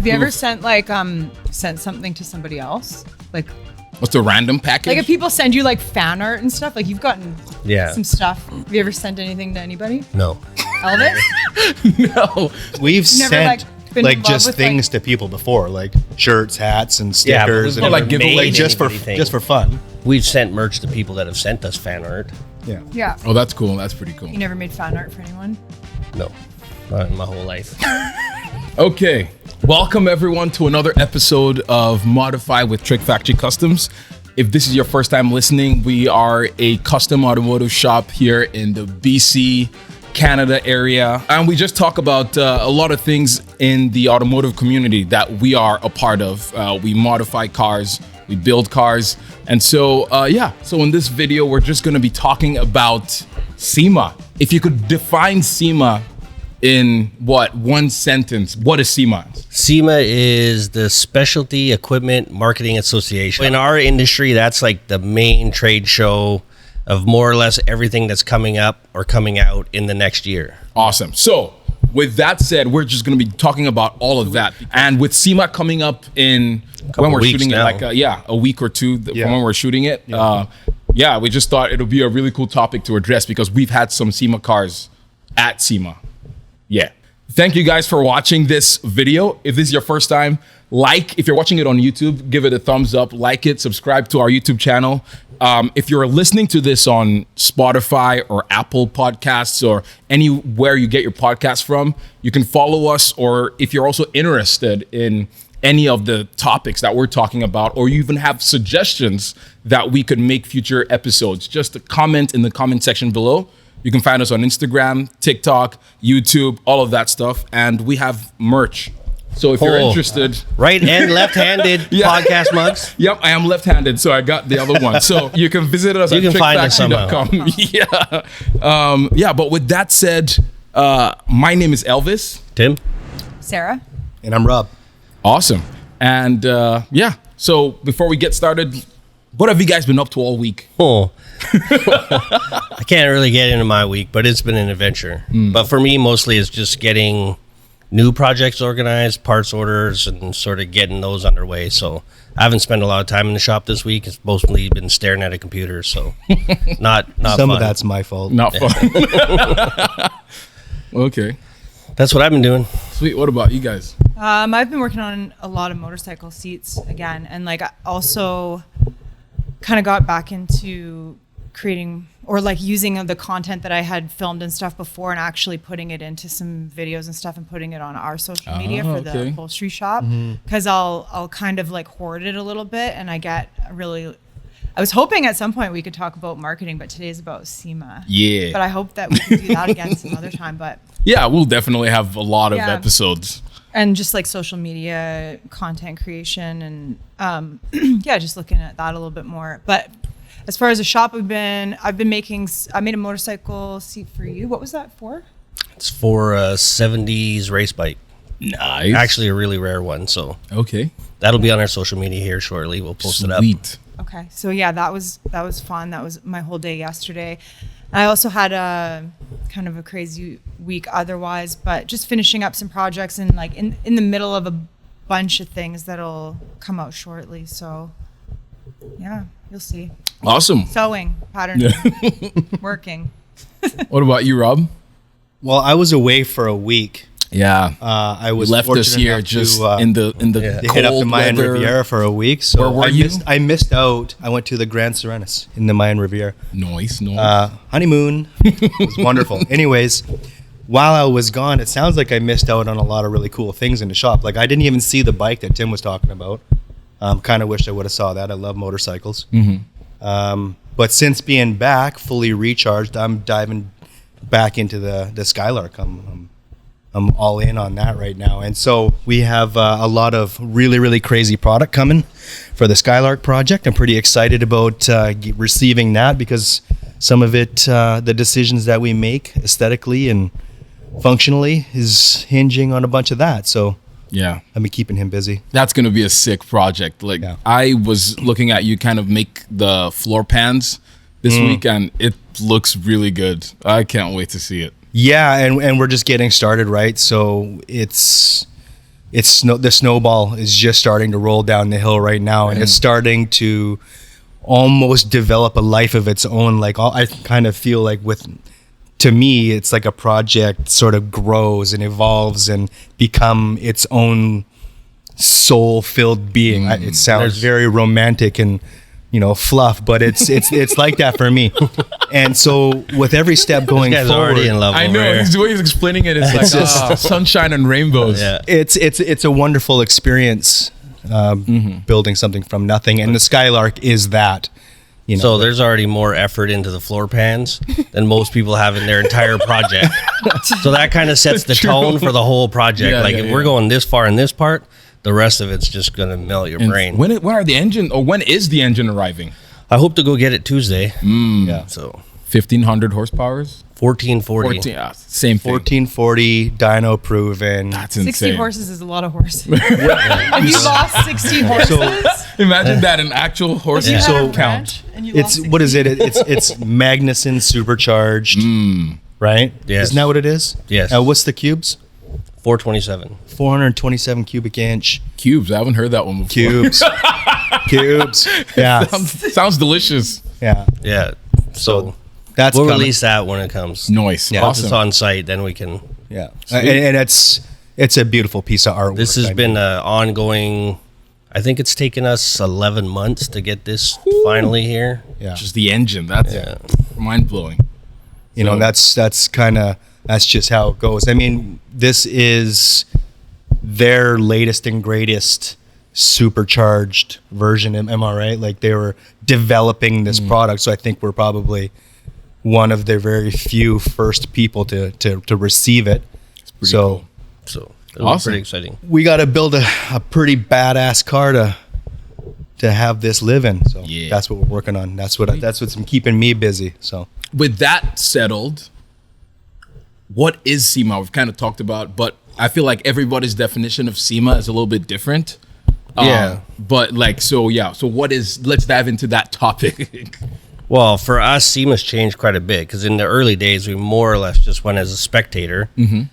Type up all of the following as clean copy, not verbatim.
Have you ever sent something to somebody else? Like, what's the random package? like if people send you like fan art and stuff, like you've gotten some stuff. Have you ever sent anything to anybody? No. Elvis? No. We've Never, sent been in love just with, things to people before, like shirts, hats, and stickers, we've and never made like just for anything. fun. We've sent merch to people that have sent us fan art. Yeah. Yeah. Oh, that's cool. That's pretty cool. You never made fan art for anyone? No, not in my whole life. Okay. Welcome everyone to another episode of Modify with Trick Factory Customs. If this is your first time listening, we are a custom automotive shop here in the BC, Canada area. And we just talk about a lot of things in the automotive community that we are a part of. We modify cars, we build cars. And so, so in this video, we're just gonna be talking about SEMA. If you could define SEMA in one sentence, what is SEMA? SEMA is the Specialty Equipment Marketing Association. In our industry, that's like the main trade show of more or less everything that's coming up or coming out in the next year. Awesome. So with that said, we're just going to be talking about all of that. And with SEMA coming up in when we're shooting now. it, like a week or two from when we're shooting it. We just thought it'll be a really cool topic to address because we've had some SEMA cars at SEMA. Yeah. Thank you guys for watching this video. If this is your first time, if you're watching it on YouTube, give it a thumbs up, like it, subscribe to our YouTube channel. If you're listening to this on Spotify or Apple Podcasts or anywhere you get your podcasts from, you can follow us. Or if you're also interested in any of the topics that we're talking about, or you even have suggestions that we could make future episodes, just comment in the comment section below. You can find us on Instagram, TikTok, YouTube, all of that stuff. And we have merch. So if you're interested. Right and left-handed podcast mugs. Yep, I am left-handed, so I got the other one. So you can visit us at trickfactory.com. But with that said, my name is Elvis. Tim. Sarah. And I'm Rob. Awesome. And so before we get started, what have you guys been up to all week? I can't really get into my week, but it's been an adventure. But for me, mostly it's just getting new projects organized, parts orders, and sort of getting those underway. So I haven't spent a lot of time in the shop this week. It's mostly been staring at a computer, so not Some fun. of that's my fault. Not fun. Okay. That's what I've been doing. Sweet. What about you guys? I've been working on a lot of motorcycle seats again, and like I also kind of got back into creating or like using the content that I had filmed and stuff before and actually putting it into some videos and stuff and putting it on our social media for the upholstery shop, because I'll kind of like hoard it a little bit, and I was hoping at some point we could talk about marketing, but today's about SEMA. Yeah. But I hope that we can do that again some other time. But yeah, we'll definitely have a lot of episodes. And just like social media content creation and just looking at that a little bit more. But as far as the shop, I made a motorcycle seat for you. What was that for? It's for a 70s race bike. Nice. Actually a really rare one, so Okay. that'll be on our social media here shortly. We'll post it up. Sweet. Okay, so yeah, that was fun. That was my whole day yesterday. I also had a kind of a crazy week otherwise, but just finishing up some projects and like in the middle of a bunch of things that'll come out shortly. So yeah, you'll see. Awesome. Sewing, patterning, working. What about you, Rob? Well, I was away for a week. Yeah. I was left us here enough just to, in the to hit up the cold Mayan weather. Riviera for a week. So Where were you? I missed out. I went to the Grand Serenas in the Mayan Riviera. Nice. Honeymoon. It was wonderful. Anyways, while I was gone, it sounds like I missed out on a lot of really cool things in the shop. Like I didn't even see the bike that Tim was talking about. Kind of wish I would have saw that. I love motorcycles. But since being back, fully recharged, I'm diving back into the Skylark. I'm all in on that right now. And so we have a lot of really, really crazy product coming for the Skylark project. I'm pretty excited about receiving that because some of it, the decisions that we make aesthetically and functionally is hinging on a bunch of that. So Yeah. I've been keeping him busy. That's going to be a sick project. Like I was looking at you kind of make the floor pans this week and it looks really good. I can't wait to see it. Yeah, and we're just getting started, right? So it's the snowball is just starting to roll down the hill right now, and it's starting to almost develop a life of its own. Like I kind of feel like to me, it's like a project sort of grows and evolves and become its own soul-filled being. It sounds very romantic and fluff, but it's like that for me. And so with every step going this guy's forward, already in love. I know Over the way he's explaining it is like sunshine and rainbows. Yeah. it's a wonderful experience building something from nothing, and the Skylark is that. So there's already more effort into the floor pans than most people have in their entire project. So that kind of sets the tone for the whole project. Yeah, if we're going this far in this part, the rest of it's just going to melt your brain. When are the engine, or when is the engine arriving? I hope to go get it Tuesday. Yeah. So 1,500 horsepowers? 1440. Same thing. 1440 dyno proven. That's insane. 60 horses is a lot of horses. If you lost 60 horses, Imagine that in actual horse if you had a count. ranch and you It's lost what is 60 it? It's Magnuson supercharged, right? Yes. Isn't that what it is? Yes. What's the cubes? 427. 427 cubic inch Cubes. I haven't heard that one before. cubes. Cubes. Yeah. Sounds delicious. Yeah. Yeah. So That's we'll coming. release that when it comes. Nice. Yeah. Once it's Awesome. on site, then we can. Yeah. And it's a beautiful piece of artwork. This has been an ongoing. I think it's taken us 11 months to get this finally here. Yeah. Just the engine. That's mind blowing. That's just how it goes. I mean, this is their latest and greatest supercharged version. Am I right? Like they were developing this product, so I think we're probably one of the very few first people to receive it. So cool. So it was Awesome. pretty exciting. we got to build a pretty badass car to have this live in. So Yeah. that's what we're working on. That's what's been keeping me busy. So With that settled, what is SEMA? We've kind of talked about, but I feel like everybody's definition of SEMA is a little bit different. Yeah. But so what is, let's dive into that topic. Well, for us, SEMA's changed quite a bit because in the early days, we more or less just went as a spectator. Mm-hmm.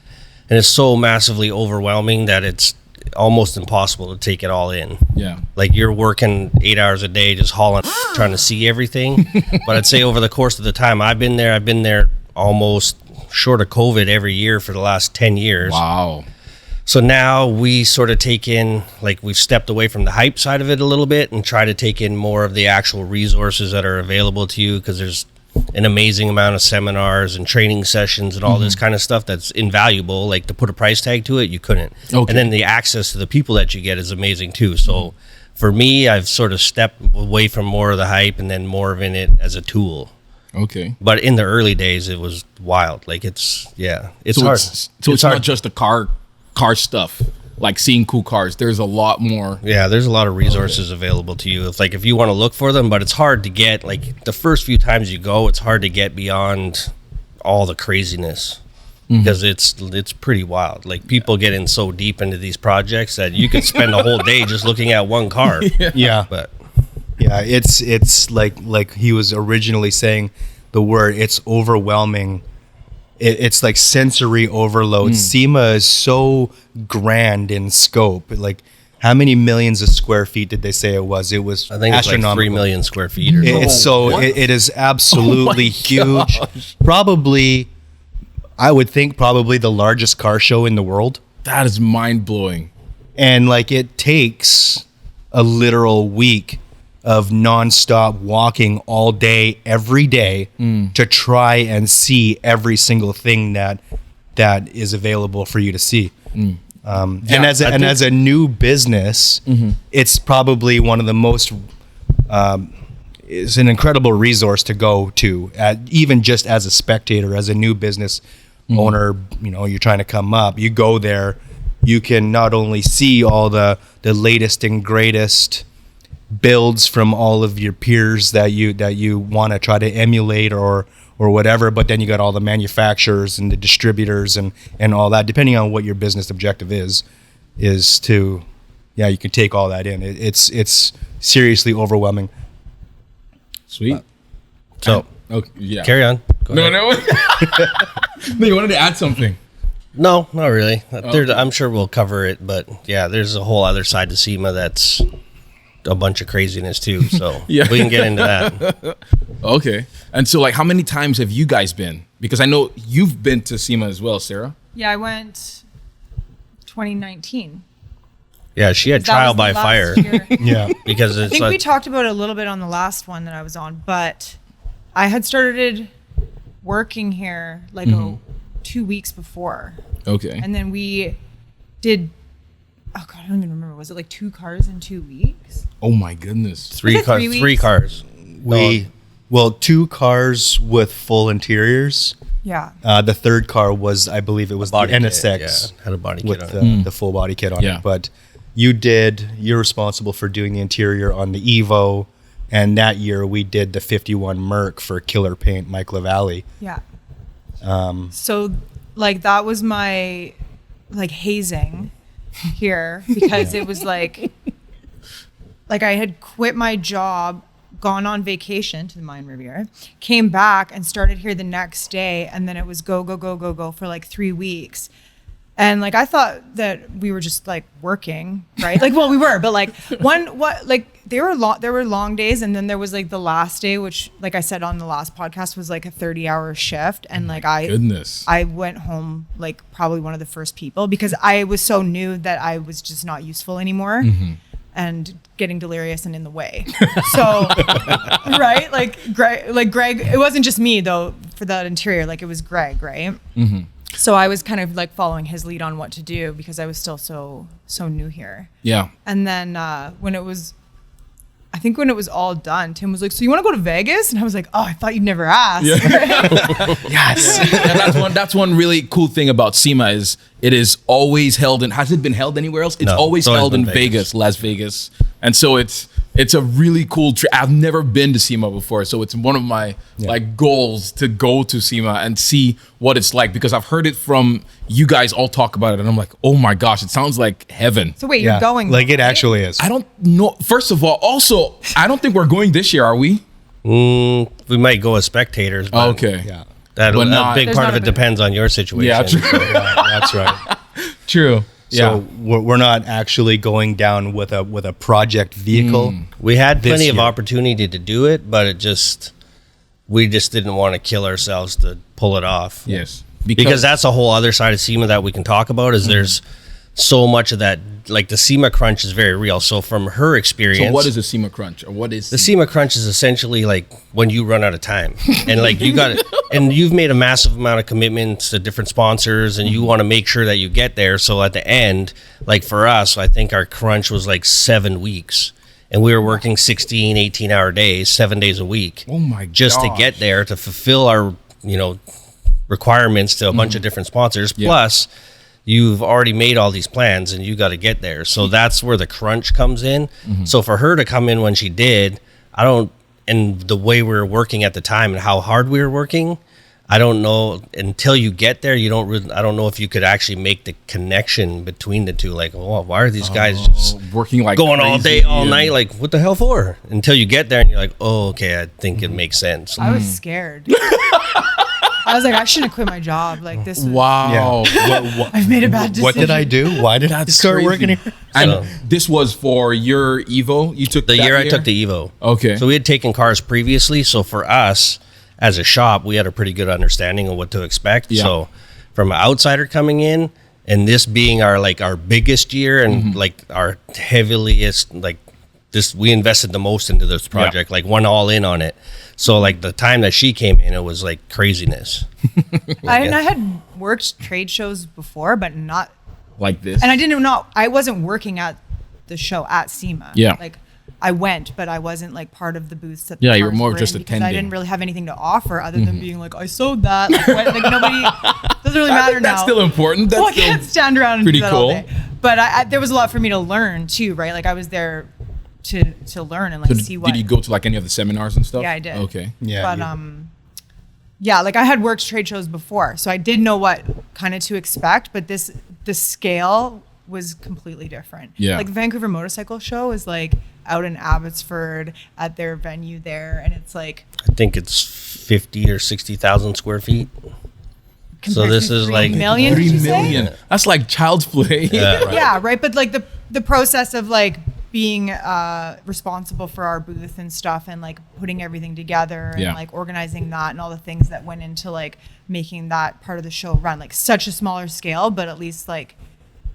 And it's so massively overwhelming that it's almost impossible to take it all in. Yeah. Like you're working 8 hours a day just hauling, trying to see everything. But I'd say over the course of the time I've been there almost short of COVID every year for the last 10 years. Wow. So now we sort of take in, like we've stepped away from the hype side of it a little bit and try to take in more of the actual resources that are available to you, because there's an amazing amount of seminars and training sessions and all this kind of stuff that's invaluable. Like to put a price tag to it, you couldn't. Okay. And then the access to the people that you get is amazing too. So for me, I've sort of stepped away from more of the hype and then more of in it as a tool. Okay. But in the early days, it was wild. Like it's hard. It's not just the car stuff, like seeing cool cars. There's a lot more. Yeah, there's a lot of resources available to you. It's like if you want to look for them, but it's hard to get. Like the first few times you go, it's hard to get beyond all the craziness because it's pretty wild. Like people get in so deep into these projects that you could spend a whole day just looking at one car. yeah. But Yeah, it's like he was originally saying the word. It's overwhelming. It's like sensory overload. SEMA is so grand in scope. Like, how many millions of square feet did they say it was? It was I think it's like astronomical. 3 million square feet or something. It is absolutely huge. Probably, I would think probably the largest car show in the world. That is mind blowing. And like it takes a literal week of nonstop walking all day, every day to try and see every single thing that is available for you to see. And as a new business, it's probably one of the most is an incredible resource to go to, even just as a spectator, as a new business owner. You're trying to come up. You go there, you can not only see all the latest and greatest builds from all of your peers that you want to try to emulate or whatever, but then you got all the manufacturers and the distributors and all that, depending on what your business objective is to, you can take all that in. It's seriously overwhelming. Sweet. So Okay, yeah. carry on. Go ahead. No. No, you wanted to add something. No, not really. I'm sure we'll cover it, but yeah, there's a whole other side to SEMA that's a bunch of craziness too. So Yeah. we can get into that. Okay. And so, like, how many times have you guys been? Because I know you've been to SEMA as well, Sarah. Yeah, I went 2019. Yeah, she had That trial was the by last fire year. Yeah. because I it's think like, we talked about it a little bit on the last one that I was on, but I had started working here like 2 weeks before. Okay. And then we did, oh God, I don't even remember. Was it like 2 cars in 2 weeks? Oh my goodness. three Was it 3 three weeks? cars. Well, 2 cars with full interiors. Yeah. The third car was, I believe it was the Body kit, NSX yeah, had a body with kit on it. the full body kit on Yeah. it. But you're responsible for doing the interior on the Evo. And that year we did the 51 Merc for Killer Paint, Mike LaValle. Yeah. So like that was my like hazing here because it was like I had quit my job, gone on vacation to the Mayan Riviera, came back and started here the next day, and then it was go for like 3 weeks. And like I thought that we were just like working, right? Like, well, we were, but like there were long days, and then there was like the last day, which, like I said on the last podcast, was like a 30-hour shift, and like Goodness. I went home like probably one of the first people because I was so new that I was just not useful anymore. And getting delirious and in the way. So, right? Like Greg, it wasn't just me though for that interior, like it was Greg, right? So I was kind of like following his lead on what to do because I was still so new here. Yeah. And then when it was all done, Tim was like, "So you want to go to Vegas?" And I was like, "Oh, I thought you'd never ask." Yeah. Yes. Yeah, that's one really cool thing about SEMA is it is always held in. Has it been held anywhere else? It's No, always it's always held in been Vegas, Las Vegas, and so it's a really cool trip. I've never been to SEMA before, so it's one of my like goals to go to SEMA and see what it's like because I've heard it from you guys all talk about it, and I'm like, oh my gosh, it sounds like heaven. So wait, you're going? Like it right? actually is. I don't know. First of all, also, I don't think we're going this year, are we? We might go as spectators. But Okay. Yeah. that But a not- big There's part not of a it big- depends on your situation. Yeah, true. Yeah, that's right. True. So we're not actually going down with a project vehicle. We had This plenty of year. opportunity to do it, but we just didn't want to kill ourselves to pull it off. Yes. Because that's a whole other side of SEMA that we can talk about is there's so much of that, like the SEMA crunch is very real. So from her experience. So what is a SEMA crunch, or what is The SEMA crunch is essentially like when you run out of time and like you got and you've made a massive amount of commitments to different sponsors and you want to make sure that you get there. So at the end, like for us, I think our crunch was like 7 weeks and we were working 16, 18-hour days, 7 days a week. Oh my Just to gosh. get there to fulfill our, requirements to a bunch of different sponsors. Yeah. Plus, you've already made all these plans and you got to get there. So that's where the crunch comes in. So for her to come in when she did, and the way we were working at the time and how hard we were working, I don't know until you get there. I don't know if you could actually make the connection between the two. Like, oh, why are these guys just working like going all crazy day, all and- night? Like, what the hell for? Until you get there and you're like, oh, okay, I think it makes sense. I was scared. I was like, I shouldn't have quit my job. Like this. Wow. I've made a bad decision. What did I do? Why did I start crazy. working here? And So- this was for your Evo? You took The that year I took the Evo. Okay. So we had taken cars previously. So for us as a shop, we had a pretty good understanding of what to expect. Yeah. So from an outsider coming in and this being our biggest year and like our heaviest, like this, we invested the most into this project, like went all in on it. So like the time that she came in, it was like craziness. I had worked trade shows before, but not. like this. And I wasn't working at the show at SEMA. Yeah. Like I went, but I wasn't like part of the booths that Yeah, the you were cars more were just in because I attending. didn't really have anything to offer other than being like, I sewed that. Like, like nobody, doesn't really matter now. That's still important. That's Well, I still can't stand around and pretty do that all cool. day. But I, there was a lot for me to learn too, right? Like I was there to learn and like So see what. did you go to like any of the seminars and stuff? Yeah, I did. Okay. Yeah. But you- yeah, like I had worked trade shows before, so I did know what kind of to expect. But the scale was completely different. Yeah. Like the Vancouver Motorcycle Show is like out in Abbotsford at their venue there, and it's like I think it's 50 or 60,000 square feet. So this is like 3 million. did 3 you say? million. That's like child's play. Yeah. Yeah, right. But like the process of like being responsible for our booth and stuff, and like putting everything together, and Yeah. like organizing that, and all the things that went into like making that part of the show run, like such a smaller scale, but at least like,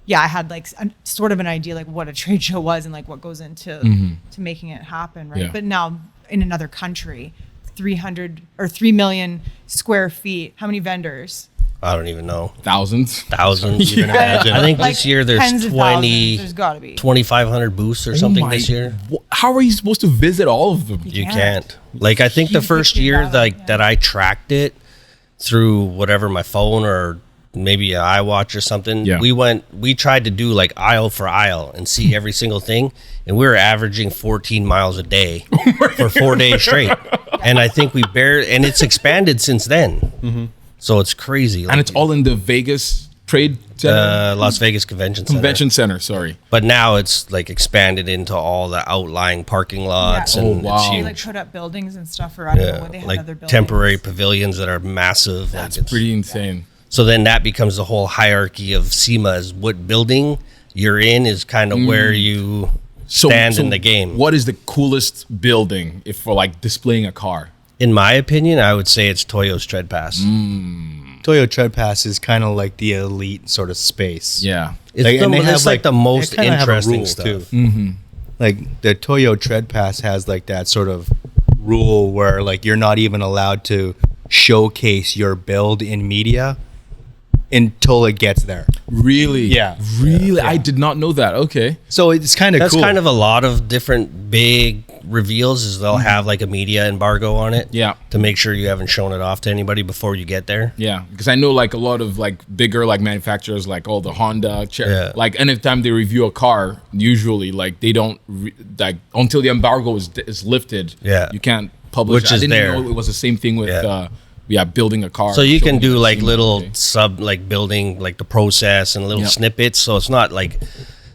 yeah, I had like sort of an idea like what a trade show was and like what goes into to making it happen, right? Yeah. But now in another country, 3 million square feet. How many vendors? I don't even know. Thousands. Thousands. You can Yeah. imagine. I think Like this year there's tens of thousands. There's got to be. 2,500 booths or something Oh my- this year. How are you supposed to visit all of them? You can't. can't. Like I think the You first figure it year out, like yeah. that I tracked it through whatever my phone or maybe an iWatch or something. Yeah. We tried to do like aisle for aisle and see every single thing, and we were averaging 14 miles a day for 4 days straight. And I think and it's expanded since then. So it's crazy. And it's all in the Vegas Trade Center? Las Vegas Convention Center. Convention Center, sorry. But now it's like expanded into all the outlying parking lots, Yeah. and Oh, wow. it's They huge. like put up buildings and stuff, or I don't know what they have other Like buildings. temporary pavilions that are massive. That's like pretty insane. So then that becomes the whole hierarchy of SEMA, is what building you're in is kind of where you stand in the game. What is the coolest building if for like displaying a car? In my opinion, I would say it's Toyo's Tread Pass. Toyo Tread Pass is kind of like the elite sort of space. Yeah. It's, Like, the, and they have, it's like the most they kinda have a interesting rule, stuff. too. Like the Toyo Tread Pass has like that sort of rule where like you're not even allowed to showcase your build in media until it gets there. Really? Yeah. Really? Yeah. I did not know that. Okay. So it's kind of That's cool. kind of a lot of different big reveals, is they'll have like a media embargo on it. Yeah. To make sure you haven't shown it off to anybody before you get there. Yeah, because I know like a lot of like bigger like manufacturers, like all the Honda, Yeah. like anytime they review a car, usually like they don't like until the embargo is lifted. Yeah. you can't publish. Which I is didn't there. know it was the same thing with Yeah. building a car. So you can showing do the like same little way. like building like the process and little Yeah. snippets. So it's not like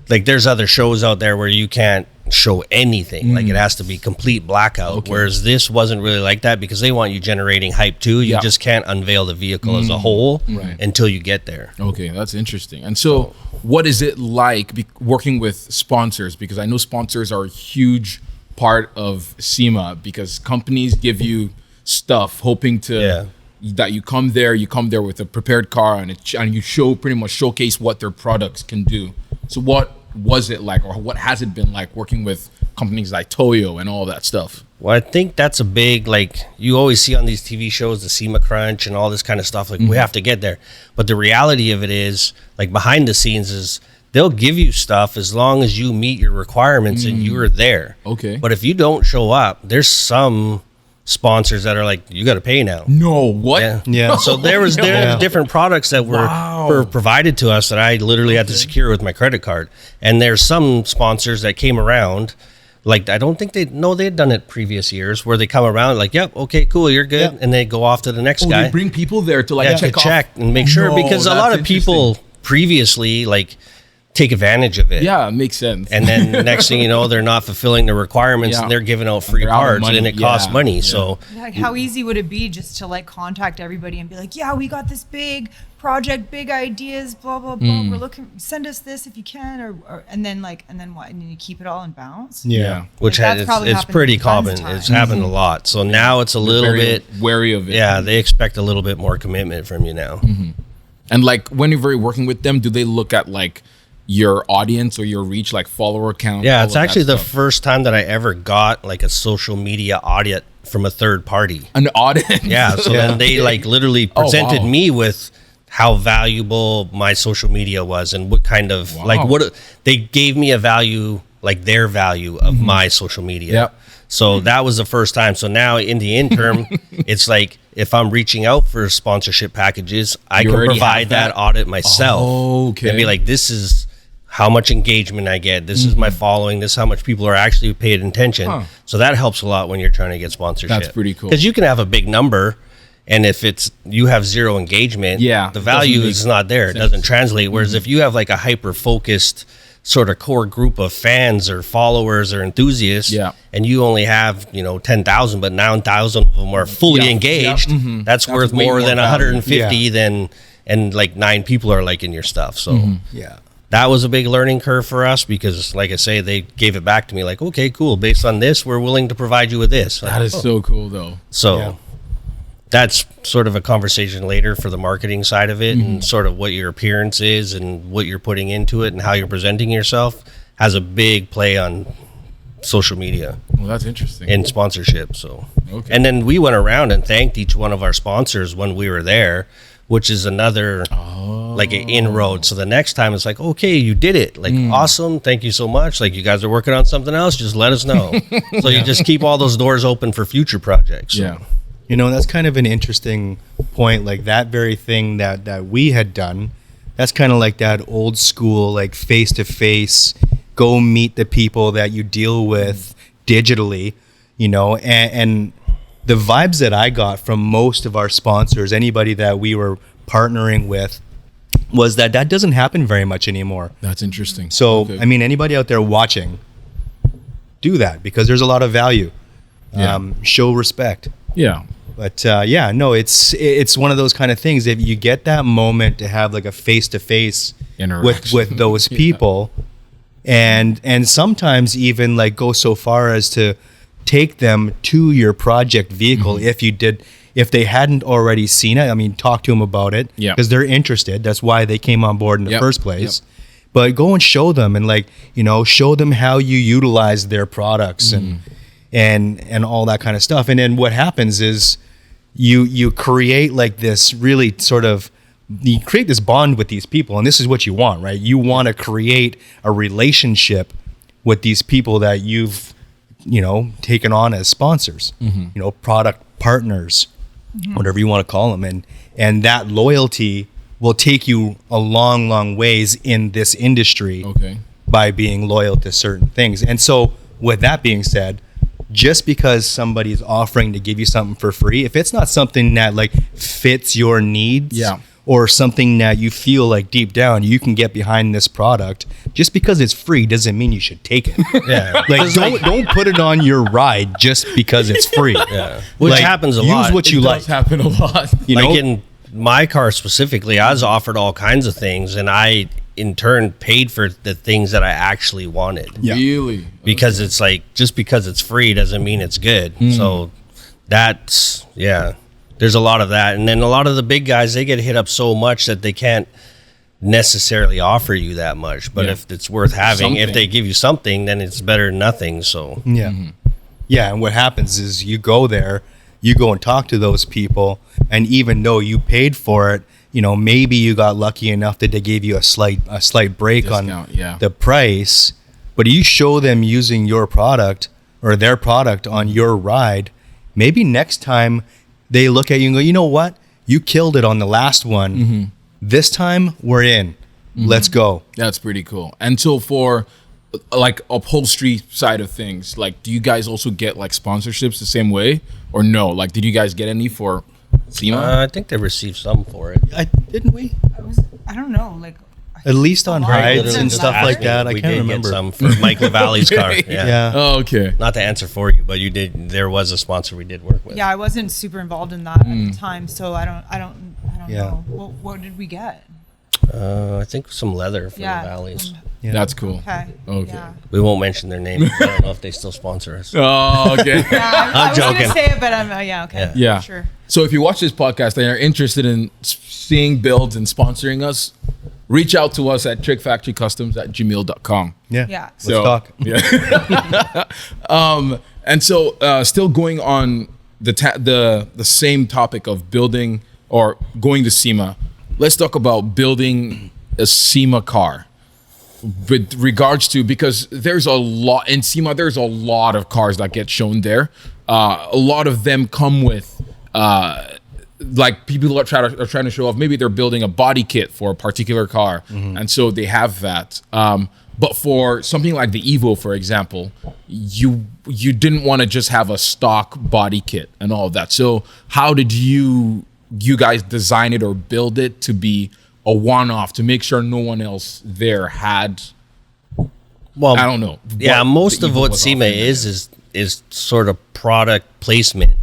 there's other shows out there where you can't show anything. Like it has to be complete blackout. Okay. Whereas this wasn't really like that, because they want you generating hype too. You Yeah. just can't unveil the vehicle as a whole Right. until you get there. Okay, that's interesting. And so, what is it like working with sponsors? Because I know sponsors are a huge part of SEMA, because companies give you stuff hoping to that you come there with a prepared car, and you pretty much showcase what their products can do. So what was it like, or what has it been like working with companies like Toyo and all that stuff? Well, I think that's a big, like, you always see on these TV shows, the SEMA crunch and all this kind of stuff. Like, we have to get there. But the reality of it is, like, behind the scenes is they'll give you stuff as long as you meet your requirements and you are there. Okay. But if you don't show up, there's some sponsors that are like, you got to pay now. No, what? Yeah. So there was different products that were provided to us that I literally had to secure with my credit card. And there's some sponsors that came around, like I don't think they'd done it previous years, where they come around like, yep, okay, cool, you're good, and they go off to the next guy. They bring people there to like to check off. check and make sure, No, because a that's lot of people previously like take advantage of it. Yeah, it makes sense. And then the next thing you know, they're not fulfilling the requirements and they're giving out free they're out of parts, money. and it costs money. So Like, how easy would it be just to like contact everybody and be like, yeah, we got this big project, big ideas, blah blah blah. We're looking, send us this if you can, or and then what? And then you keep it all in bounce. Yeah. which That's has, probably it's happened pretty tons common. of It's times. happened a lot. So now it's a little Very bit wary of it. Yeah, they expect a little bit more commitment from you now. And like when you're working with them, do they look at like your audience or your reach, like follower count? Yeah, all it's of that actually the stuff? first time that I ever got like a social media audit from a third party. An audit. Yeah, so then they like literally presented wow. me with how valuable my social media was and what kind of like what they gave me a value, like their value of my social media. Yep. So that was the first time. So now in the interim, it's like if I'm reaching out for sponsorship packages, I You can already provide have that that? audit myself. Okay. And be like, this is how much engagement I get. This is my following. This is how much people are actually paying attention. Huh. So that helps a lot when you're trying to get sponsorship. That's pretty cool. Because you can have a big number, and if you have zero engagement, Yeah, the it value doesn't is make not there. It sense. doesn't translate. Whereas if you have like a hyper focused sort of core group of fans or followers or enthusiasts, and you only have 10,000, but 9,000 of them are fully engaged. That's worth more than 150 and like 9 people are liking your stuff. So that was a big learning curve for us, because like I say, they gave it back to me like, okay, cool, based on this, we're willing to provide you with this. That is so cool though. So that's sort of a conversation later for the marketing side of it, and sort of what your appearance is and what you're putting into it and how you're presenting yourself has a big play on social media. Well, that's interesting. And sponsorship. So, and then we went around and thanked each one of our sponsors when we were there, which is another like an inroad. So the next time it's like, okay, you did it. Like, awesome. Thank you so much. Like, you guys are working on something else. Just let us know. So you just keep all those doors open for future projects. So. That's kind of an interesting point. Like, that very thing that we had done, that's kind of like that old school, like, face-to-face, go meet the people that you deal with digitally, and the vibes that I got from most of our sponsors, anybody that we were partnering with, was that doesn't happen very much anymore. That's interesting. So, I mean, anybody out there watching, do that, because there's a lot of value. Show respect. But it's one of those kind of things. If you get that moment to have like a face-to-face with those people, and sometimes even like go so far as to take them to your project vehicle, if they hadn't already seen it. I mean, talk to them about it, because they're interested. That's why they came on board in the first place. But go and show them, and show them how you utilize their products and all that kind of stuff. And then what happens is you create like this really sort of, you create this bond with these people, and this is what you want, right? You want to create a relationship with these people that you've taken on as sponsors, product partners, whatever you want to call them, and that loyalty will take you a long ways in this industry by being loyal to certain things. And so with that being said, just because somebody's offering to give you something for free, if it's not something that like fits your needs, or something that you feel like deep down you can get behind this product, just because it's free doesn't mean you should take it. Don't put it on your ride just because it's free. Which happens a lot. Use what you like. Does happen a lot. Like in my car specifically, I was offered all kinds of things, and I in turn paid for the things that I actually wanted. Really? Because it's like, just because it's free doesn't mean it's good. So that's there's a lot of that. And then a lot of the big guys, they get hit up so much that they can't necessarily offer you that much. But if it's worth having, if they give you something, then it's better than nothing. So and what happens is you go there, you go and talk to those people, and even though you paid for it, maybe you got lucky enough that they gave you a slight break discount on the price, but you show them using your product or their product on your ride, maybe next time they look at you and go, you know what? You killed it on the last one. This time we're in. Let's go. That's pretty cool. And so for like upholstery side of things, like, do you guys also get like sponsorships the same way, or no? Like, did you guys get any for SEMA? I think they received some for it. Didn't we? I don't know. Like, at least on rides and stuff like that. I can't remember. Get some for Mike LaValle's car. Oh, okay. Not to answer for you, but you did. There was a sponsor we did work with. Yeah, I wasn't super involved in that at the time, so I don't know. What did we get? I think some leather for LaValle's. That's cool. Okay. Yeah. We won't mention their name. I don't know if they still sponsor us. Oh, okay. I'm joking. I was gonna say it, but I'm okay. Yeah. Sure. So if you watch this podcast and are interested in seeing builds and sponsoring us, reach out to us at TRICKFACTORYCustoms@gmail.com. Yeah. Let's talk. And so still going on the same topic of building or going to SEMA, let's talk about building a SEMA car. With regards to, because there's a lot in SEMA, there's a lot of cars that get shown there. A lot of them come with like people are trying to show off. Maybe they're building a body kit for a particular car, and so they have that. But for something like the Evo, for example, you didn't want to just have a stock body kit and all of that. So how did you guys design it or build it to be a one-off, to make sure no one else there had Well, I don't know. Yeah, most of what SEMA is sort of product placement,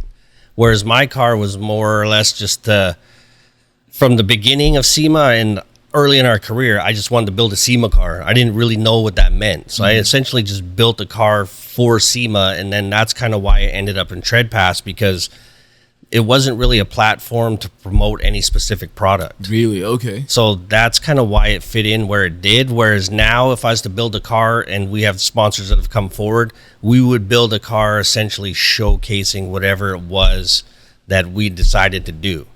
whereas my car was more or less just from the beginning of SEMA and early in our career, I just wanted to build a SEMA car. I didn't really know what that meant, so I essentially just built a car for SEMA, and then that's kind of why I ended up in TreadPass, because it wasn't really a platform to promote any specific product. Really? Okay. So that's kind of why it fit in where it did. Whereas now, if I was to build a car and we have sponsors that have come forward, we would build a car essentially showcasing whatever it was that we decided to do.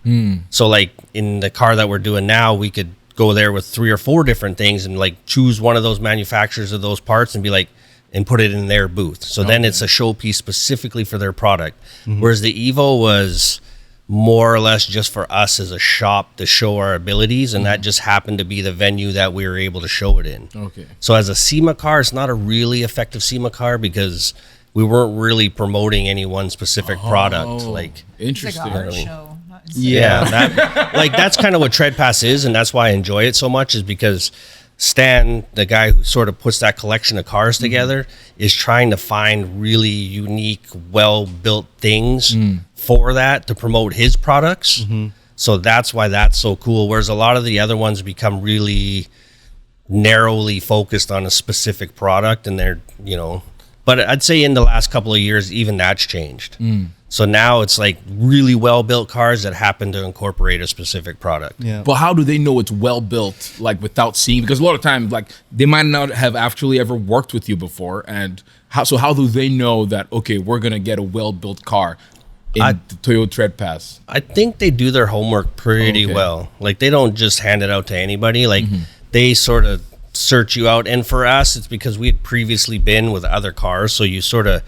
So like in the car that we're doing now, we could go there with 3 or 4 different things and like choose one of those manufacturers of those parts and be like, and put it in their booth. So then it's a showpiece specifically for their product. Whereas the Evo was more or less just for us as a shop to show our abilities, and that just happened to be the venue that we were able to show it in. Okay. So as a SEMA car, it's not a really effective SEMA car because we weren't really promoting any one specific product. Like It's like interesting. a art show. That's kind of what TreadPass is, and that's why I enjoy it so much, is because Stan, the guy who sort of puts that collection of cars together, is trying to find really unique, well-built things for that to promote his products. So that's why that's so cool. Whereas a lot of the other ones become really narrowly focused on a specific product, and they're, but I'd say in the last couple of years, even that's changed. So now it's like really well-built cars that happen to incorporate a specific product. Yeah. But how do they know it's well built, like without seeing? Because a lot of times, like they might not have actually ever worked with you before, and how do they know that okay, we're gonna get a well built car in the Toyota TreadPass? I think they do their homework pretty well. Like they don't just hand it out to anybody. Like they sort of search you out. And for us, it's because we had previously been with other cars, so you sort of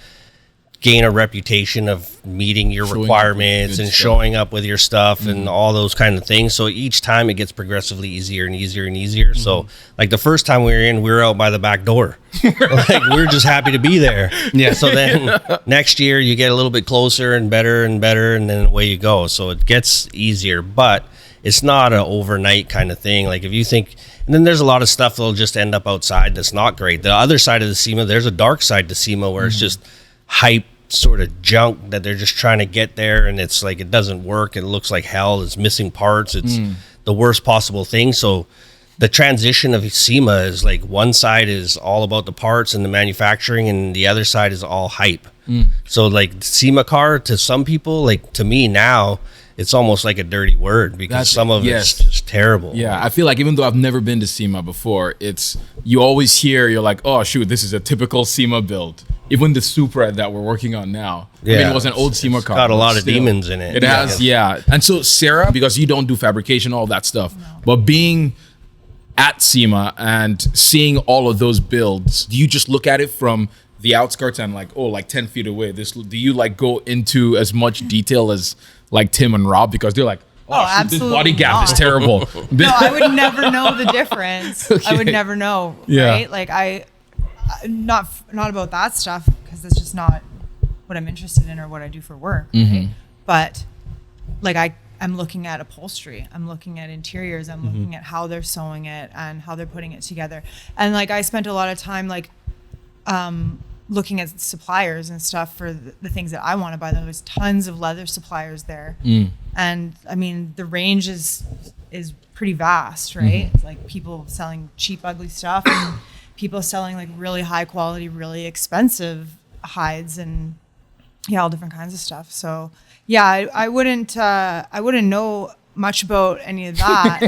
gain a reputation of meeting your requirements and showing up with your stuff and all those kind of things. So each time it gets progressively easier and easier and easier. So like the first time we were out by the back door. Like we were just happy to be there. Yeah. So then next year you get a little bit closer and better, and then away you go. So it gets easier, but it's not an overnight kind of thing. Like if you think, and then there's a lot of stuff that'll just end up outside that's not great. The other side of the SEMA, there's a dark side to SEMA where it's just hype sort of junk that they're just trying to get there, and it's like it doesn't work, it looks like hell, it's missing parts, it's the worst possible thing. So the transition of SEMA is like one side is all about the parts and the manufacturing, and the other side is all hype. So like the SEMA car, to some people, like to me now, it's almost like a dirty word because some of it's just terrible. Yeah, I feel like even though I've never been to SEMA before, you always hear, you're like, oh shoot, this is a typical SEMA build. Even the Supra that we're working on now. Yeah, I mean, it was an old SEMA car. Got a lot of demons in it. It has, And so Sarah, because you don't do fabrication, all that stuff, but being at SEMA and seeing all of those builds, do you just look at it from the outskirts and like, oh, like 10 feet away? Do you like go into as much detail as like Tim and Rob, because they're like, oh shoot, this body gap is terrible? No, I would never know the difference. I would never know, right? Like not about that stuff, because that's just not what I'm interested in or what I do for work, right? But like I'm looking at upholstery, I'm looking at interiors, I'm looking at how they're sewing it and how they're putting it together. And like I spent a lot of time like looking at suppliers and stuff for the things that I want to buy. There's tons of leather suppliers there, and I mean the range is pretty vast, right? It's like people selling cheap, ugly stuff, and people selling like really high quality, really expensive hides, and all different kinds of stuff. So I wouldn't know much about any of that.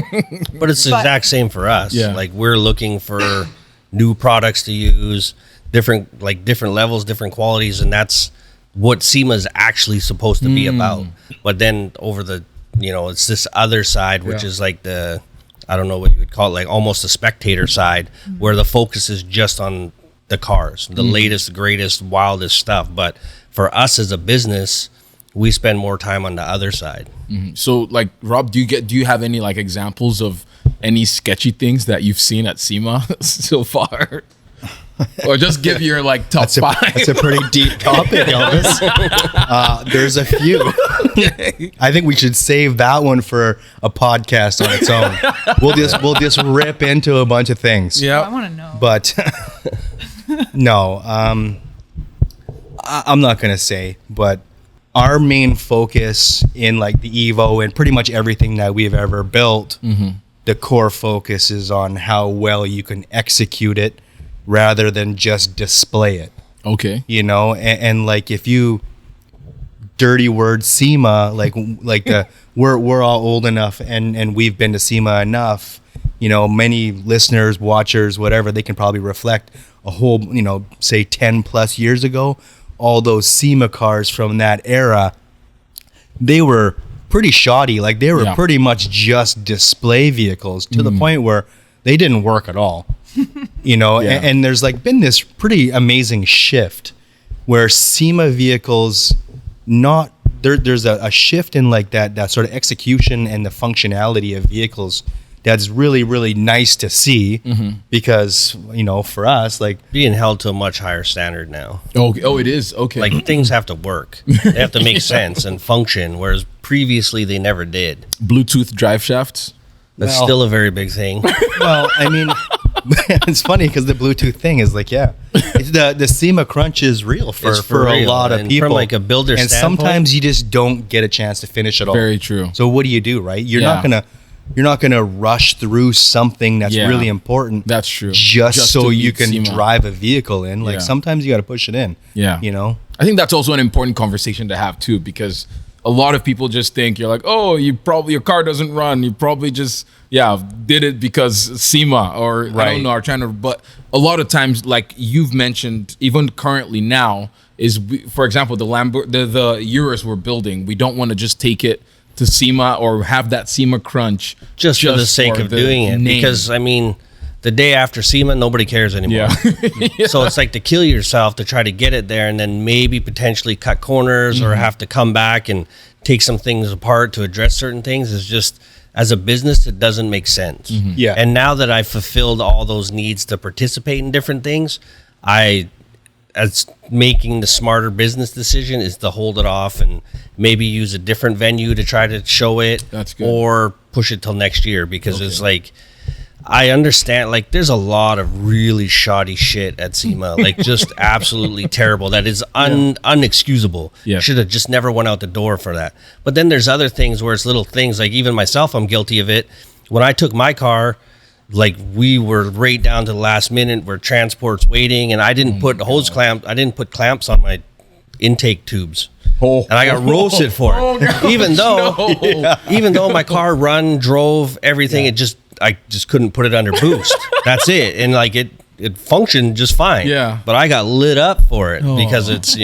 But it's the exact same for us. Like we're looking for new products to use, different levels, different qualities, and that's what SEMA is actually supposed to be about. But then over the, it's this other side, which is like the, I don't know what you would call it, like almost a spectator side, where the focus is just on the cars, the latest, greatest, wildest stuff. But for us as a business, we spend more time on the other side. So like Rob, do you have any like examples of any sketchy things that you've seen at SEMA so far? Or just give your like top five. That's a pretty deep topic, Elvis. There's a few. I think we should save that one for a podcast on its own. We'll just rip into a bunch of things. Yeah, I want to know. But No, I'm not gonna say, but our main focus in like the Evo and pretty much everything that we've ever built, the core focus is on how well you can execute it rather than just display it. Okay. You know, and like if you dirty word SEMA, like we're all old enough and we've been to SEMA enough, you know, many listeners, watchers, whatever, they can probably reflect a whole, you know, say 10 plus years ago, all those SEMA cars from that era, they were pretty shoddy. Like they were pretty much just display vehicles to the point where they didn't work at all. You know, and there's like been this pretty amazing shift where SEMA vehicles there's a shift in like that sort of execution and the functionality of vehicles that's really, really nice to see because, you know, for us, like being held to a much higher standard now. Oh, it is. Okay. Like things have to work. They have to make sense and function, whereas previously they never did. Bluetooth drive shafts. That's still a very big thing. Well, I mean, it's funny because the Bluetooth thing is like, the SEMA crunch is real for a lot of people. From like a builder and standpoint. sometimes you just don't get a chance to finish it all. Very true. So what do you do, right? You're not gonna rush through something that's really important. That's true. Just so to you meet can SEMA. drive a vehicle in. Like sometimes you got to push it in. Yeah. You know. I think that's also an important conversation to have too, because a lot of people just think you're like, oh, your car doesn't run. You probably just did it because SEMA or I don't know, are trying to. But a lot of times, like you've mentioned, even currently now, for example, the Urus we're building, we don't want to just take it to SEMA or have that SEMA crunch just for the sake of doing it. Name. Because I mean, the day after SEMA, nobody cares anymore. Yeah. So it's like to kill yourself to try to get it there and then maybe potentially cut corners or have to come back and take some things apart to address certain things. Is just, as a business, it doesn't make sense. Yeah. And now that I've fulfilled all those needs to participate in different things, as making the smarter business decision is to hold it off and maybe use a different venue to try to show it. That's good. Or push it till next year, because it's like, I understand, like there's a lot of really shoddy shit at SEMA, like just absolutely terrible. That is unexcusable. Yeah. Should have just never went out the door for that. But then there's other things where it's little things, like even myself, I'm guilty of it. When I took my car, like we were right down to the last minute where transport's waiting, and I didn't put I didn't put clamps on my intake tubes. And I got roasted for it. Even though my car drove everything, I just couldn't put it under boost. That's it. And like it functioned just fine. Yeah. But I got lit up for it because it's,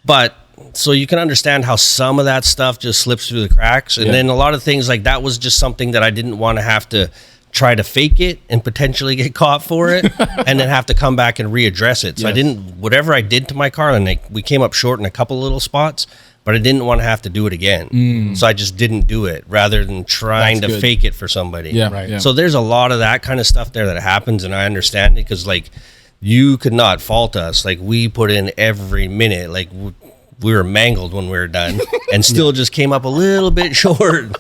but so you can understand how some of that stuff just slips through the cracks. And then a lot of things like that was just something that I didn't want to have to try to fake it and potentially get caught for it and then have to come back and readdress it. So whatever I did to my car, and we came up short in a couple of little spots, but I didn't want to have to do it again. So I just didn't do it rather than trying to fake it for somebody. Yeah, right. Yeah. So there's a lot of that kind of stuff there that happens, and I understand it because like you could not fault us. Like we put in every minute, like we were mangled when we were done and still just came up a little bit short.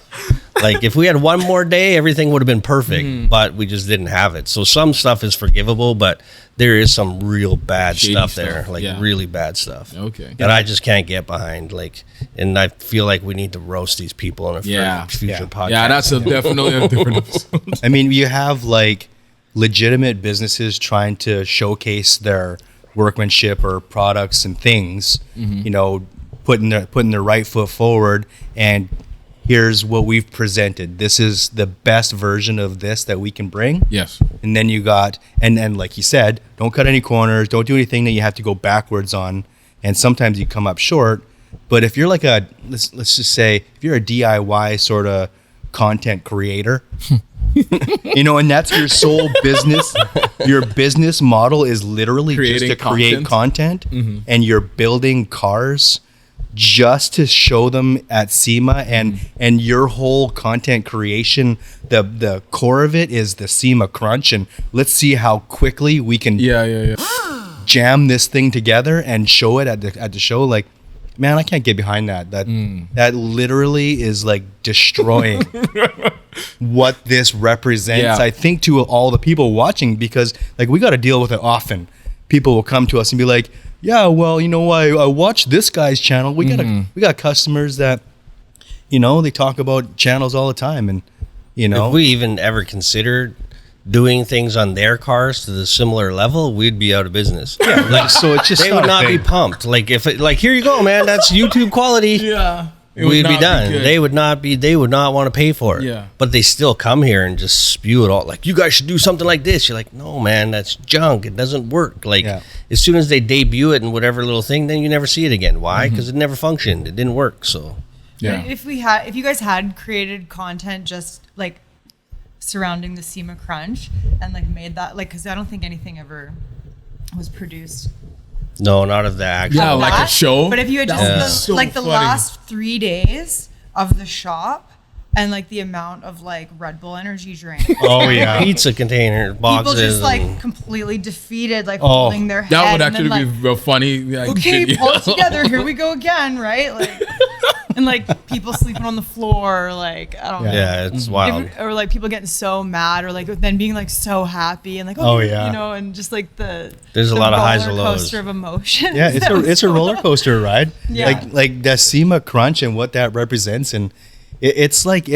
Like if we had one more day, everything would have been perfect, but we just didn't have it. So some stuff is forgivable, but there is some real bad stuff there, like really bad stuff. Okay. That I just can't get behind. Like, and I feel like we need to roast these people in a future podcast. Yeah, that's definitely a different episode. I mean, you have like legitimate businesses trying to showcase their workmanship or products and things, putting their right foot forward, and here's what we've presented. This is the best version of this that we can bring. Yes. And then you got, and then like you said, don't cut any corners, don't do anything that you have to go backwards on. And sometimes you come up short. But if you're like let's just say, if you're a DIY sort of content creator, and that's your sole business, your business model is literally Creating just to create content, and you're building cars just to show them at SEMA, and your whole content creation, the core of it is the SEMA crunch, and let's see how quickly we can jam this thing together and show it at the show. Like, man, I can't get behind that. That literally is like destroying what this represents. I think to all the people watching, because like we got to deal with it often. people will come to us and be like, yeah, well, I watched this guy's channel. We got customers that, they talk about channels all the time, and if we even ever considered doing things on their cars to the similar level, we'd be out of business. Yeah, so it's just they would not be pumped. Like if here you go, man, that's YouTube quality. Yeah. We'd be done. They would not want to pay for it. Yeah. But they still come here and just spew it all. Like, you guys should do something like this. You're like, no, man, that's junk. It doesn't work. Like, as soon as they debut it in whatever little thing, then you never see it again. Why? Because it never functioned. It didn't work. So, yeah. If you guys had created content just like surrounding the SEMA crunch and like made that, like, because I don't think anything ever was produced. No, not of the action. Yeah, like a show. But if you had just the funny. last 3 days of the shop and like the amount of like Red Bull energy drink. Oh yeah. Pizza container boxes. People just like completely defeated, like holding their head. That would actually then, be real funny. Like, okay, pull it together. Here we go again, right? Like, and like people sleeping on the floor, like I don't know. Yeah, it's wild. Or like people getting so mad, or like then being like so happy, and like and just like there's a lot of highs and lows. Roller coaster of emotion. Yeah, it's a roller coaster ride. Yeah. Like the SEMA crunch and what that represents, and it's like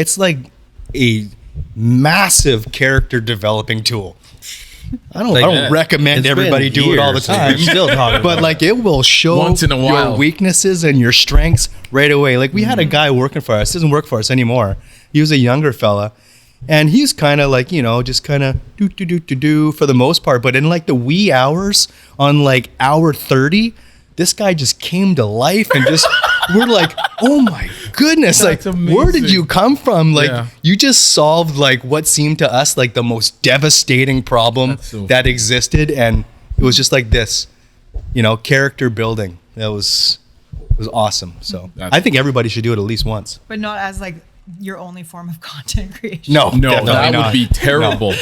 a massive character developing tool. I don't recommend everybody do it all the time. Still talking, but like it will show once in a while your weaknesses and your strengths right away. Like we had a guy working for us. Doesn't work for us anymore. He was a younger fella, and he's kind of like just kind of do for the most part. But in like the wee hours on like hour 30, this guy just came to life and just we're like, oh my goodness, that's like amazing. Where did you come from? Like you just solved like what seemed to us like the most devastating problem that existed, and it was just like this, character building. That was awesome. So I think everybody should do it at least once. But not as like your only form of content creation. No, that would be terrible.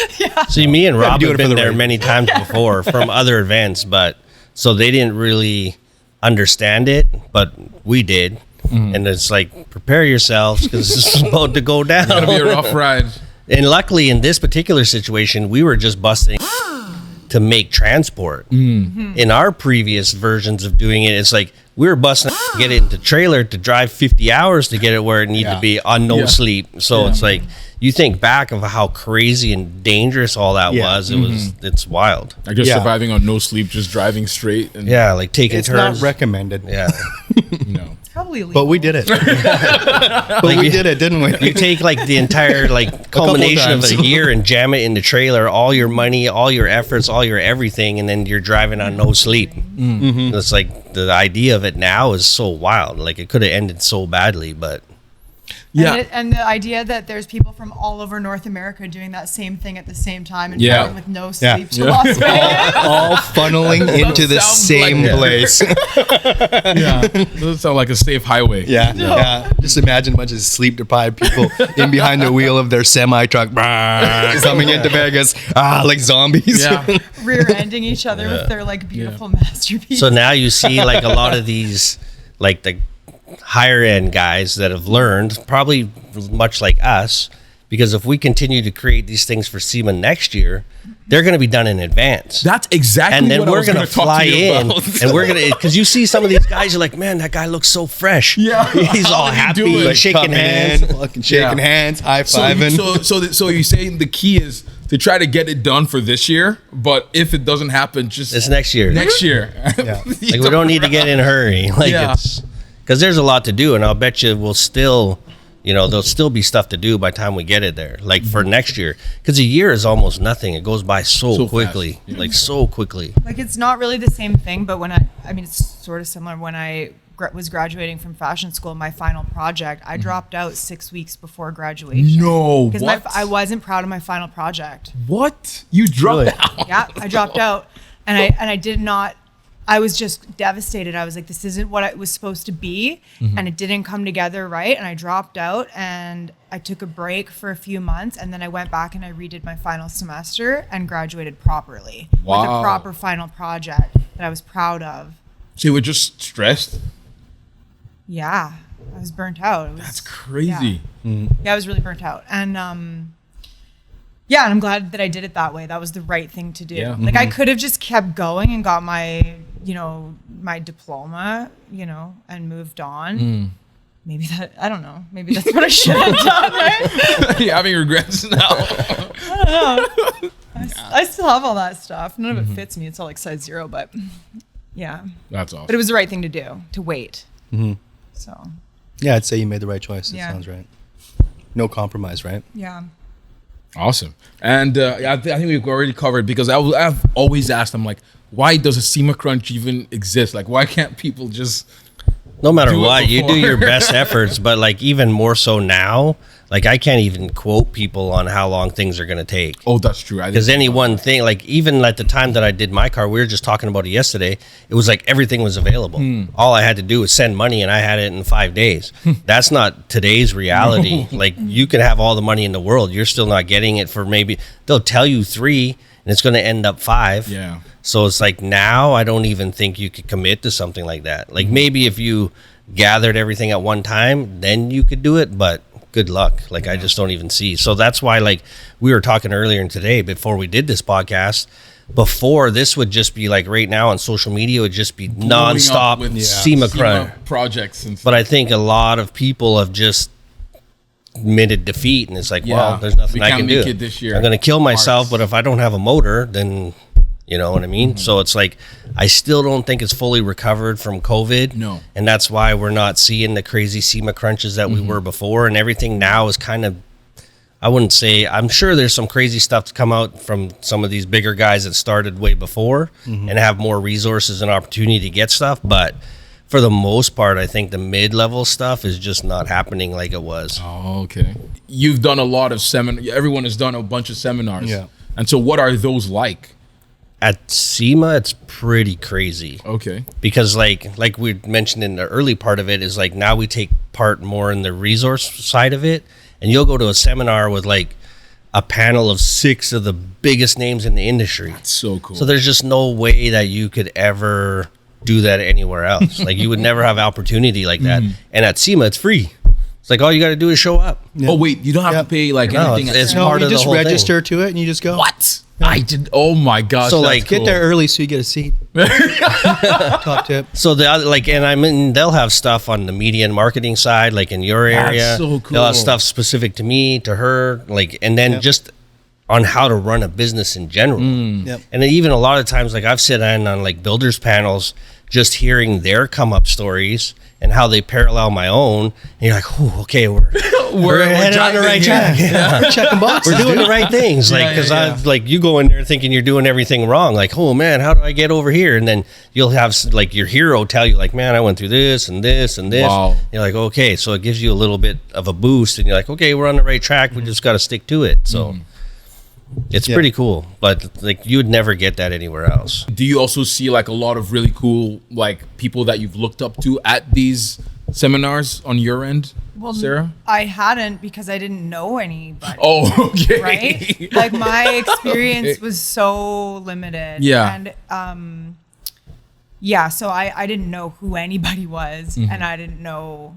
See, me and Rob do it have for been the there right. many times before from other events, but so they didn't really understand it, but we did. And it's like, prepare yourselves because this is about to go down. It's gonna be a rough ride. And luckily, in this particular situation, we were just busting to make transport. In our previous versions of doing it, it's like we were busting to get it into trailer to drive 50 hours to get it where it needed to be on no sleep. So it's like, you think back of how crazy and dangerous all that was. It's wild. I guess surviving on no sleep, just driving straight. And like taking It's turns. not recommended. Yeah. It's probably illegal. But we did it. We did it, didn't we? You take like the entire like culmination of times. a year and jam it in the trailer, all your money, all your efforts, all your everything, and then you're driving on no sleep. It's like the idea of it now is so wild. Like it could have ended so badly, but and the idea that there's people from all over North America doing that same thing at the same time and driving with no sleep to Las Vegas. all funneling into the same place. Doesn't sound like a safe highway. Yeah. Just imagine a bunch of sleep-deprived people in behind the wheel of their semi-truck coming into Vegas, like zombies. Rear-ending each other with their like beautiful masterpiece. so now you see like a lot of these like the higher end guys that have learned, probably much like us, because if we continue to create these things for SEMA next year, they're going to be done in advance. That's exactly and then what I we're was going going to to talk fly to you in about. and we're going to, because you see some of these guys, you're like, man, that guy looks so fresh. He's all happy, Like shaking coming hands. in, fucking shaking hands, high-fiving. So you're saying the key is to try to get it done for this year, but if it doesn't happen, just It's next year. next year. Yeah. Like we don't need to get in a hurry. Like it's because there's a lot to do, and I'll bet you we'll still, there'll still be stuff to do by the time we get it there. Like for next year, because a year is almost nothing. It goes by so quickly, like so quickly. Like it's not really the same thing, but when I mean, it's sort of similar. When I was graduating from fashion school, my final project, I dropped out 6 weeks before graduation. No, Because I wasn't proud of my final project. What? You dropped out? Yeah, I dropped out, and I did not. I was just devastated. I was like, this isn't what it was supposed to be, and it didn't come together right. And I dropped out, and I took a break for a few months, and then I went back and I redid my final semester and graduated properly with a proper final project that I was proud of. So you were just stressed? Yeah, I was burnt out. That's crazy. Yeah, I was really burnt out, and Yeah, and I'm glad that I did it that way. That was the right thing to do. Yeah. Like I could have just kept going and got my, my diploma, and moved on. Maybe that, I don't know. Maybe that's what I should have done, right? You're having regrets now. I don't know. I still have all that stuff. None of it fits me. It's all like size 0, but yeah. That's awesome. But it was the right thing to do, to wait. So. Yeah, I'd say you made the right choice. It Yeah. sounds right. No compromise, right? Yeah. Awesome. And I think we've already covered, because I've always asked them, like, why does a SEMA crunch even exist? Like, why can't people just... No matter do it what, you do before. your best efforts, but like even more so now, like I can't even quote people on how long things are going to take. Oh, that's true. Because any one thing, like even at the time that I did my car, we were just talking about it yesterday. It was like everything was available. All I had to do was send money, and I had it in 5 days. That's not today's reality. Like you can have all the money in the world, you're still not getting it for maybe they'll tell you 3, and it's going to end up 5. Yeah. So it's like now I don't even think you could commit to something like that. Like maybe if you gathered everything at one time, then you could do it, but good luck. Like I just don't even see. So that's why, like we were talking earlier today before we did this podcast, before this would just be like right now on social media, it would just be nonstop with SEMA crunch projects and stuff. But I think a lot of people have just admitted defeat, and it's like, Yeah. well, there's nothing We I can't can make do. it this year. I'm going to kill myself, Parts. but if I don't have a motor, then you know what I mean? So it's like, I still don't think it's fully recovered from COVID. No. And that's why we're not seeing the crazy SEMA crunches that we were before. And everything now is kind of, I wouldn't say, I'm sure there's some crazy stuff to come out from some of these bigger guys that started way before and have more resources and opportunity to get stuff. But for the most part, I think the mid-level stuff is just not happening like it was. Oh, okay. You've done a lot of everyone has done a bunch of seminars. Yeah. And so what are those like? At SEMA, it's pretty crazy. Okay. Because like we mentioned in the early part of it is like now we take part more in the resource side of it, and you'll go to a seminar with like a panel of 6 of the biggest names in the industry. So cool. So there's just no way that you could ever do that anywhere else. Like you would never have opportunity like that. And at SEMA, it's free. It's like all you got to do is show up. Oh wait, you don't have Yep. to pay like No, anything. it's No, part you of the just whole thing. register to it and you just go. What? I did. Oh my gosh. So, that's like, Get cool. there early so you get a seat. Top tip. So the other, like, and I mean, they'll have stuff on the media and marketing side, like in your That's area. so cool. They'll have stuff specific to me, to her, like, and then Yep. just on how to run a business in general. Yep. And then even a lot of times, like I've sat in on like builders panels, just hearing their come up stories and how they parallel my own. And you're like, oh, okay, we're headed on the right track. Yeah. We're checking boxes. We're doing dude. the right things, like, because yeah. like you go in there thinking you're doing everything wrong, like, oh man, how do I get over here? And then you'll have like your hero tell you, like, man, I went through this and this and this. Wow. You're like, okay, so it gives you a little bit of a boost, and you're like, okay, we're on the right track. We just got to stick to it. So it's Yeah. pretty cool, but like you would never get that anywhere else. Do you also see like a lot of really cool like people that you've looked up to at these seminars on your end, Sarah? I hadn't, because I didn't know anybody. Oh, okay. Right? Like my experience was so limited. Yeah. And so I didn't know who anybody was, and I didn't know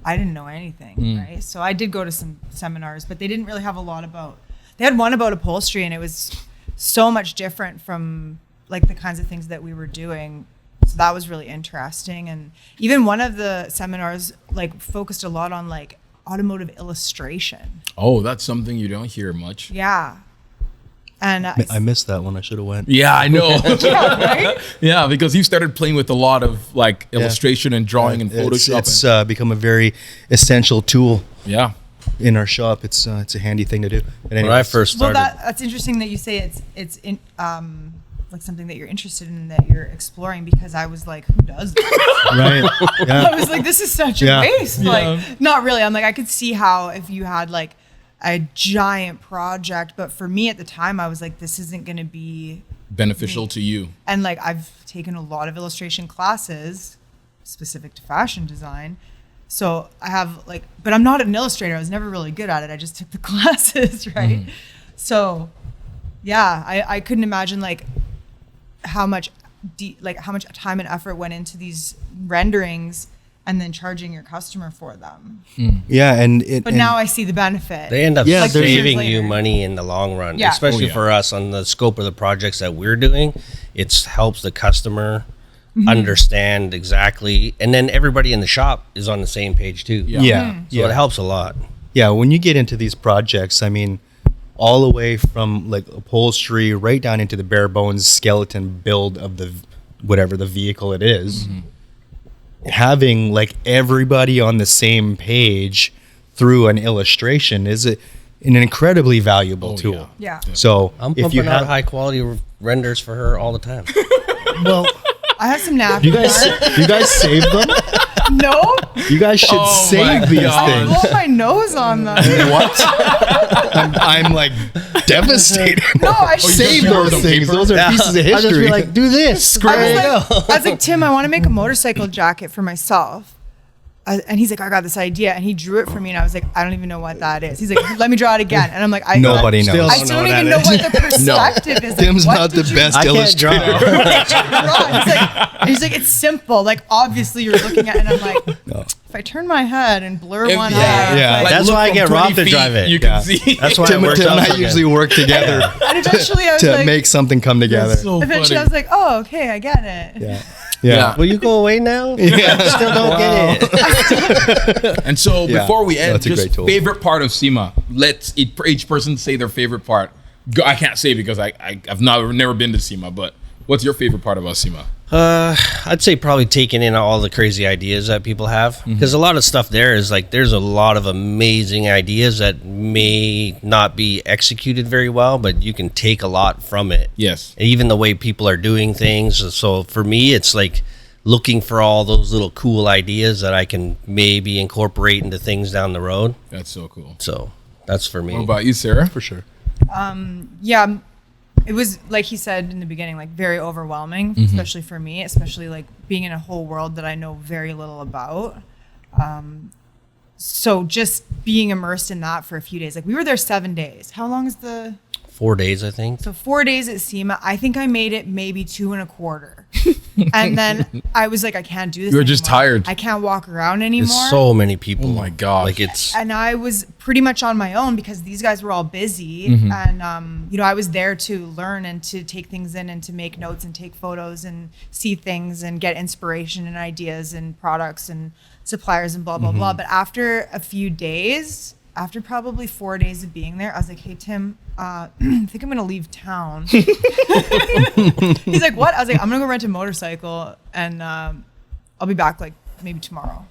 anything, right? So I did go to some seminars, but they didn't really have a lot about, they had one about upholstery, and it was so much different from like the kinds of things that we were doing. So that was really interesting. And even one of the seminars like focused a lot on like automotive illustration. Oh, that's something you don't hear much. Yeah. And I missed that one. I should have went. Yeah, I know. yeah, right? Yeah, because you started playing with a lot of like illustration and drawing and Photoshop. It's become a very essential tool Yeah. in our shop. It's a handy thing to do. But When I anyways, first Well, started, that's interesting that you say it's in like something that you're interested in, that you're exploring, because I was like, who does this? right? Yeah. I was like, this is such a Yeah. waste. Yeah. Like, not really. I'm like, I could see how if you had like a giant project, but for me at the time, I was like, this isn't going to be Beneficial to you. And like I've taken a lot of illustration classes specific to fashion design. So I have like, but I'm not an illustrator. I was never really good at it. I just took the classes, right? So yeah, I couldn't imagine like how much time and effort went into these renderings, and then charging your customer for them. Yeah, But now I see the benefit. They end up Yeah, saving years you later. money in the long run, Yeah. especially for us on the scope of the projects that we're doing. It helps the customer understand exactly, and then everybody in the shop is on the same page too. Yeah. So it helps a lot. Yeah, when you get into these projects, I mean, all the way from like upholstery right down into the bare bones skeleton build of the whatever the vehicle it is, having like everybody on the same page through an illustration is an incredibly valuable tool. Yeah. So I'm if you pumping out have, high quality renders for her all the time. well, I have some napkins. you guys save them. No, You guys should Oh my save these God. I things. blow my nose on them. What? I'm like devastated. No, I Save just those use things. paper? Those are pieces of I'll just history. be like, do this. I was like, Tim, I want to make a motorcycle jacket for myself. And he's like, I got this idea. And he drew it for me. And I was like, I don't even know what that is. He's like, let me draw it again. And I'm like, Nobody knows. I still don't even know what the perspective is. Like, Tim's what not the did you best I can't draw. illustrator. He's like, it's simple. Like, obviously, you're looking at it. And I'm like, if I turn my head and blur one eye. Yeah. Like, That's look why I from get 20 Rob to feet, drive it. You Yeah. can see. That's why it Tim works and out I so good. usually work together and eventually, I was to like, make something come together. eventually, I was like, oh, okay, I get it. Yeah. Yeah. Will you go away now? Still don't get it. And so Yeah. before we end, That's a great just tool. favorite part of SEMA. Let's each person say their favorite part. I can't say because I've never been to SEMA, but what's your favorite part about SEMA? I'd say probably taking in all the crazy ideas that people have, because a lot of stuff there is like there's a lot of amazing ideas that may not be executed very well, but you can take a lot from it. Yes. Even the way people are doing things. So for me, it's like looking for all those little cool ideas that I can maybe incorporate into things down the road. That's so cool. So that's for me. What about you, Sarah? For sure. Yeah, it was like he said in the beginning, like very overwhelming, especially for me, especially like being in a whole world that I know very little about. So just being immersed in that for a few days, like we were there 7 days. How long is the? 4 days, I think. So 4 days at SEMA. I think I made it maybe 2.25. And then I was like, I can't do this. You were just anymore. tired. I can't walk around anymore. There's so many people. Oh my gosh. Like it's And I was pretty much on my own because these guys were all busy. And, you know, I was there to learn and to take things in and to make notes and take photos and see things and get inspiration and ideas and products and suppliers and blah, blah, blah. But after a few days, after probably 4 days of being there, I was like, hey, Tim, I think I'm going to leave town. He's like, what? I was like, I'm going to go rent a motorcycle and I'll be back like maybe tomorrow.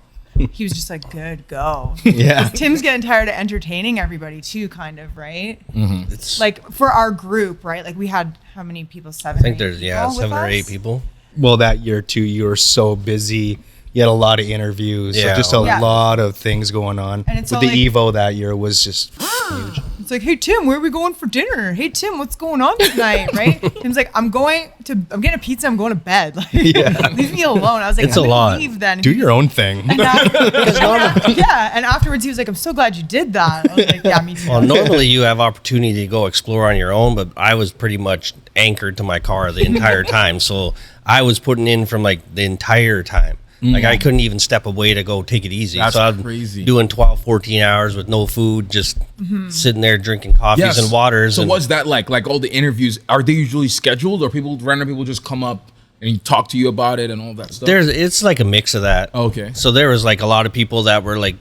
He was just like, good, go. Yeah. Tim's getting tired of entertaining everybody too, kind of, right? it's Like for our group, right? Like we had how many people? 7 I think or 8 there's people with 7 or 8 us? people. Well, that year too, you were so busy. You had a lot of interviews, Yeah. so just a Yeah. lot of things going on. And it's With all the like- Evo that year was just huge. It's like, hey Tim, where are we going for dinner? Hey Tim, what's going on tonight? Right? Tim's like, I'm getting a pizza. I'm going to bed. Like, leave me alone. I was like, It's I'm a gonna lot. leave then. Do your own thing. And yeah. And afterwards, he was like, I'm so glad you did that. I was like, yeah, me too. Well, normally you have opportunity to go explore on your own, but I was pretty much anchored to my car the entire time. So I was putting in from like the entire time. Like I couldn't even step away to go take it easy. That's so I'm crazy. doing 12, 14 hours with no food, just sitting there drinking coffees and waters. So and what's that like? Like all the interviews, are they usually scheduled or random people just come up and talk to you about it and all that stuff? it's like a mix of that. Okay. So there was like a lot of people that were like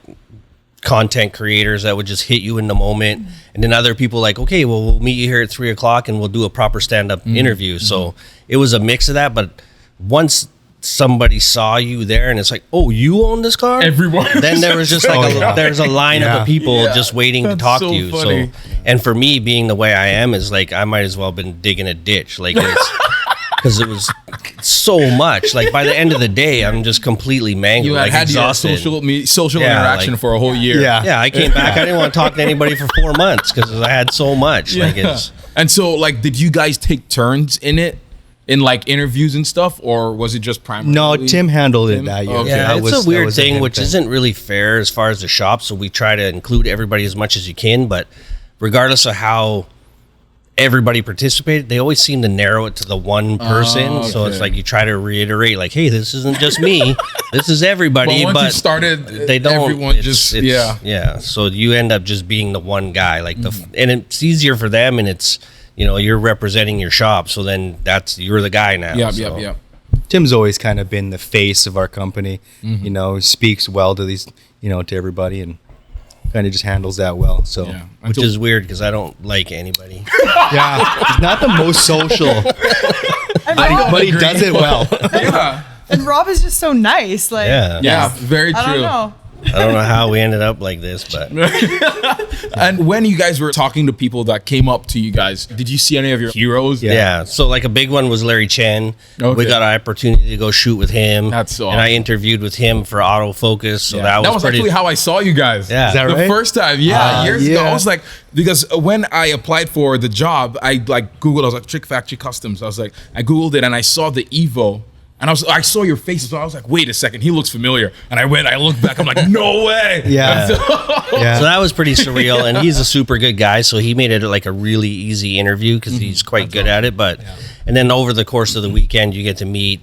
content creators that would just hit you in the moment, and then other people like, okay, well, we'll meet you here at 3:00 and we'll do a proper stand-up interview. So it was a mix of that. But once somebody saw you there and it's like, oh, you own this car? Everyone Then there was just like there's a lineup of people just waiting to That's talk so to you. funny. So, and for me, being the way I am, is like I might as well have been digging a ditch, like it's because it was so much. Like by the end of the day, I'm just completely mangled, You like had your exhausted. social Yeah, interaction like- for a whole year. Yeah. Yeah, I came back. I didn't want to talk to anybody for 4 months because I had so much. Like it's And so, like, did you guys take turns in it, in like interviews and stuff, or was it just primarily? No, Tim handled it Tim? that year. Okay. yeah, That it's was- a that weird was a thing, him which thing. isn't really fair as far as the shop. So we try to include everybody as much as you can, but regardless of how everybody participated, they always seem to narrow it to the one person. So it's okay. like you try to reiterate, like, hey, this isn't just me, this is everybody. But once you But started, they don't. everyone Yeah. So you end up just being the one guy, like and it's easier for them, and it's you're representing your shop, so then you're the guy now. Yep. Tim's always kind of been the face of our company. Speaks well to these, to everybody, and kind of just handles that well. So, Yeah. Which is weird because I don't like anybody. he's not the most social, but he does it well. Yeah. And Rob is just so nice. Like, Yeah, very true. I don't know. I don't know how we ended up like this, but And when you guys were talking to people that came up to you guys, did you see any of your heroes? yeah. So like a big one was Larry Chen. Okay. We got an opportunity to go shoot with him. That's And I interviewed with him for Autofocus. So that was pretty. actually how I saw you guys. Yeah. Is that The right? first time, years ago. yeah. I was like, because when I applied for the job, I Googled, I was like, Trick Factory Customs. I was like, I Googled it and I saw the Evo. And I saw your faces, so I was like, wait a second, he looks familiar. And I looked back, I'm like, no way. Yeah. So that was pretty surreal, and he's a super good guy, so he made it like a really easy interview because he's quite good at it. But and then over the course of the weekend, you get to meet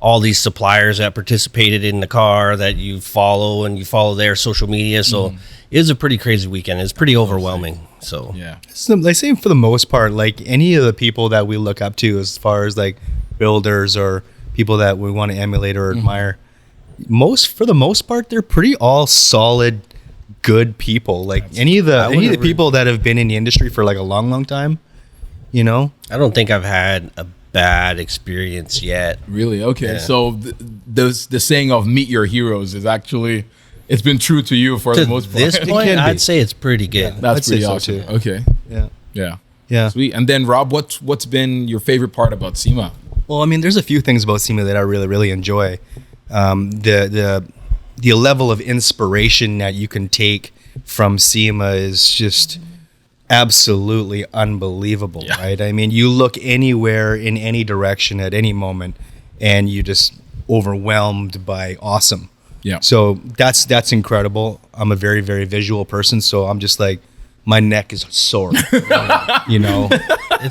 all these suppliers that participated in the car that you follow, and you follow their social media. So it was a pretty crazy weekend. It's pretty overwhelming. So Yeah. So, I say for the most part, like any of the people that we look up to, as far as like builders or people that we want to emulate or admire, for the most part, they're pretty all solid, good people. Like any of the people that have been in the industry for like a long time, I don't think I've had a bad experience yet. Really? Okay. Yeah. So the saying of meet your heroes is actually, it's been true to you for To the most part. this point, can be. I'd say it's pretty good. I'd That's say pretty so, awesome. too. Okay. Yeah. Yeah. Yeah. Sweet. And then Rob, what's been your favorite part about SEMA? Well, I mean, there's a few things about SEMA that I really, really enjoy. The level of inspiration that you can take from SEMA is just absolutely unbelievable, right? I mean, you look anywhere in any direction at any moment, and you just overwhelmed by awesome. Yeah. So that's incredible. I'm a very, very visual person, so I'm just like, my neck is sore. It's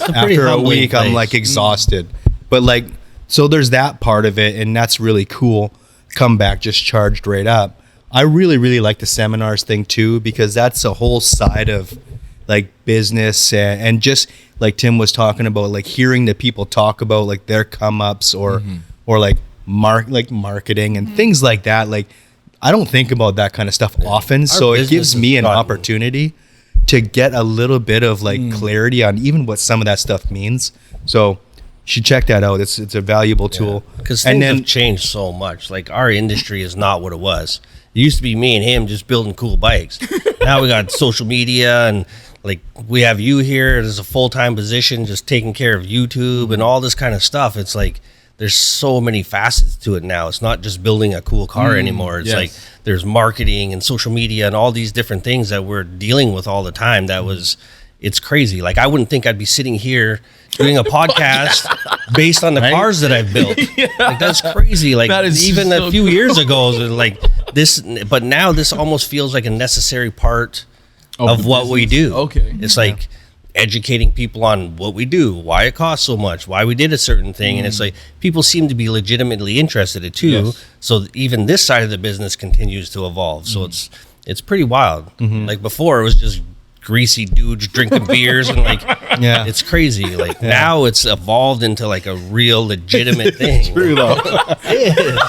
a pretty After a humbling week, I'm place. like exhausted. But like, so there's that part of it, and that's really cool. Come back just charged right up. I really, really like the seminars thing too, because that's a whole side of like business and just like Tim was talking about, like hearing the people talk about like their come ups or like marketing and things like that. Like, I don't think about that kind of stuff often, so it business gives has me an gotten- opportunity to get a little bit of like clarity on even what some of that stuff means. So you should check that out. It's a valuable tool. Because things have changed so much. Like, our industry is not what it was. It used to be me and him just building cool bikes. Now we got social media, and like we have you here as a full-time position just taking care of YouTube and all this kind of stuff. It's like there's so many facets to it now. It's not just building a cool car anymore. It's like there's marketing and social media and all these different things that we're dealing with all the time. It's crazy. Like, I wouldn't think I'd be sitting here doing a podcast based on the cars that I've built. Like, that's crazy. Like, That is even so a few cool. years ago, like this, but now this almost feels like a necessary part of the what we business. do. Okay. It's like educating people on what we do, why it costs so much, why we did a certain thing. And it's like, people seem to be legitimately interested in it too. Yes. So even this side of the business continues to evolve. So it's pretty wild. Like, before it was just greasy dudes drinking beers and like, it's crazy. Like, now it's evolved into like a real legitimate thing. True though.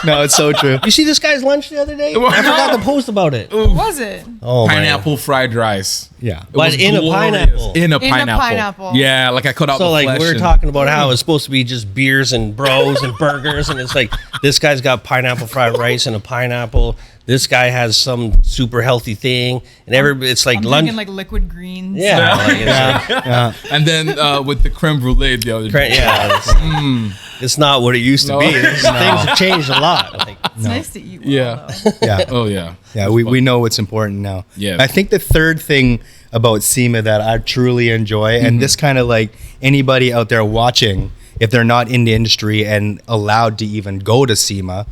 No, it's so true. You see this guy's lunch the other day? I forgot to post about it. What was it? Oh, man. Pineapple fried rice. Yeah. It But was in a glorious. pineapple. In a In a pineapple. pineapple. Yeah, like I cut out So the like, flesh we were and- talking about how it's supposed to be just beers and bros and burgers, and it's like, this guy's got pineapple fried rice and a pineapple. This guy has some super healthy thing, and it's like I'm lunch. thinking like liquid greens. Yeah, like, it's like, And then with the creme brulee the other day. it's not what it used to No. be. Things have changed a lot. Like, It's nice to eat well, Yeah. though. Yeah. Oh yeah. Yeah, we know what's important now. Yeah. I think the third thing about SEMA that I truly enjoy, and this kind of like anybody out there watching, if they're not in the industry and allowed to even go to SEMA,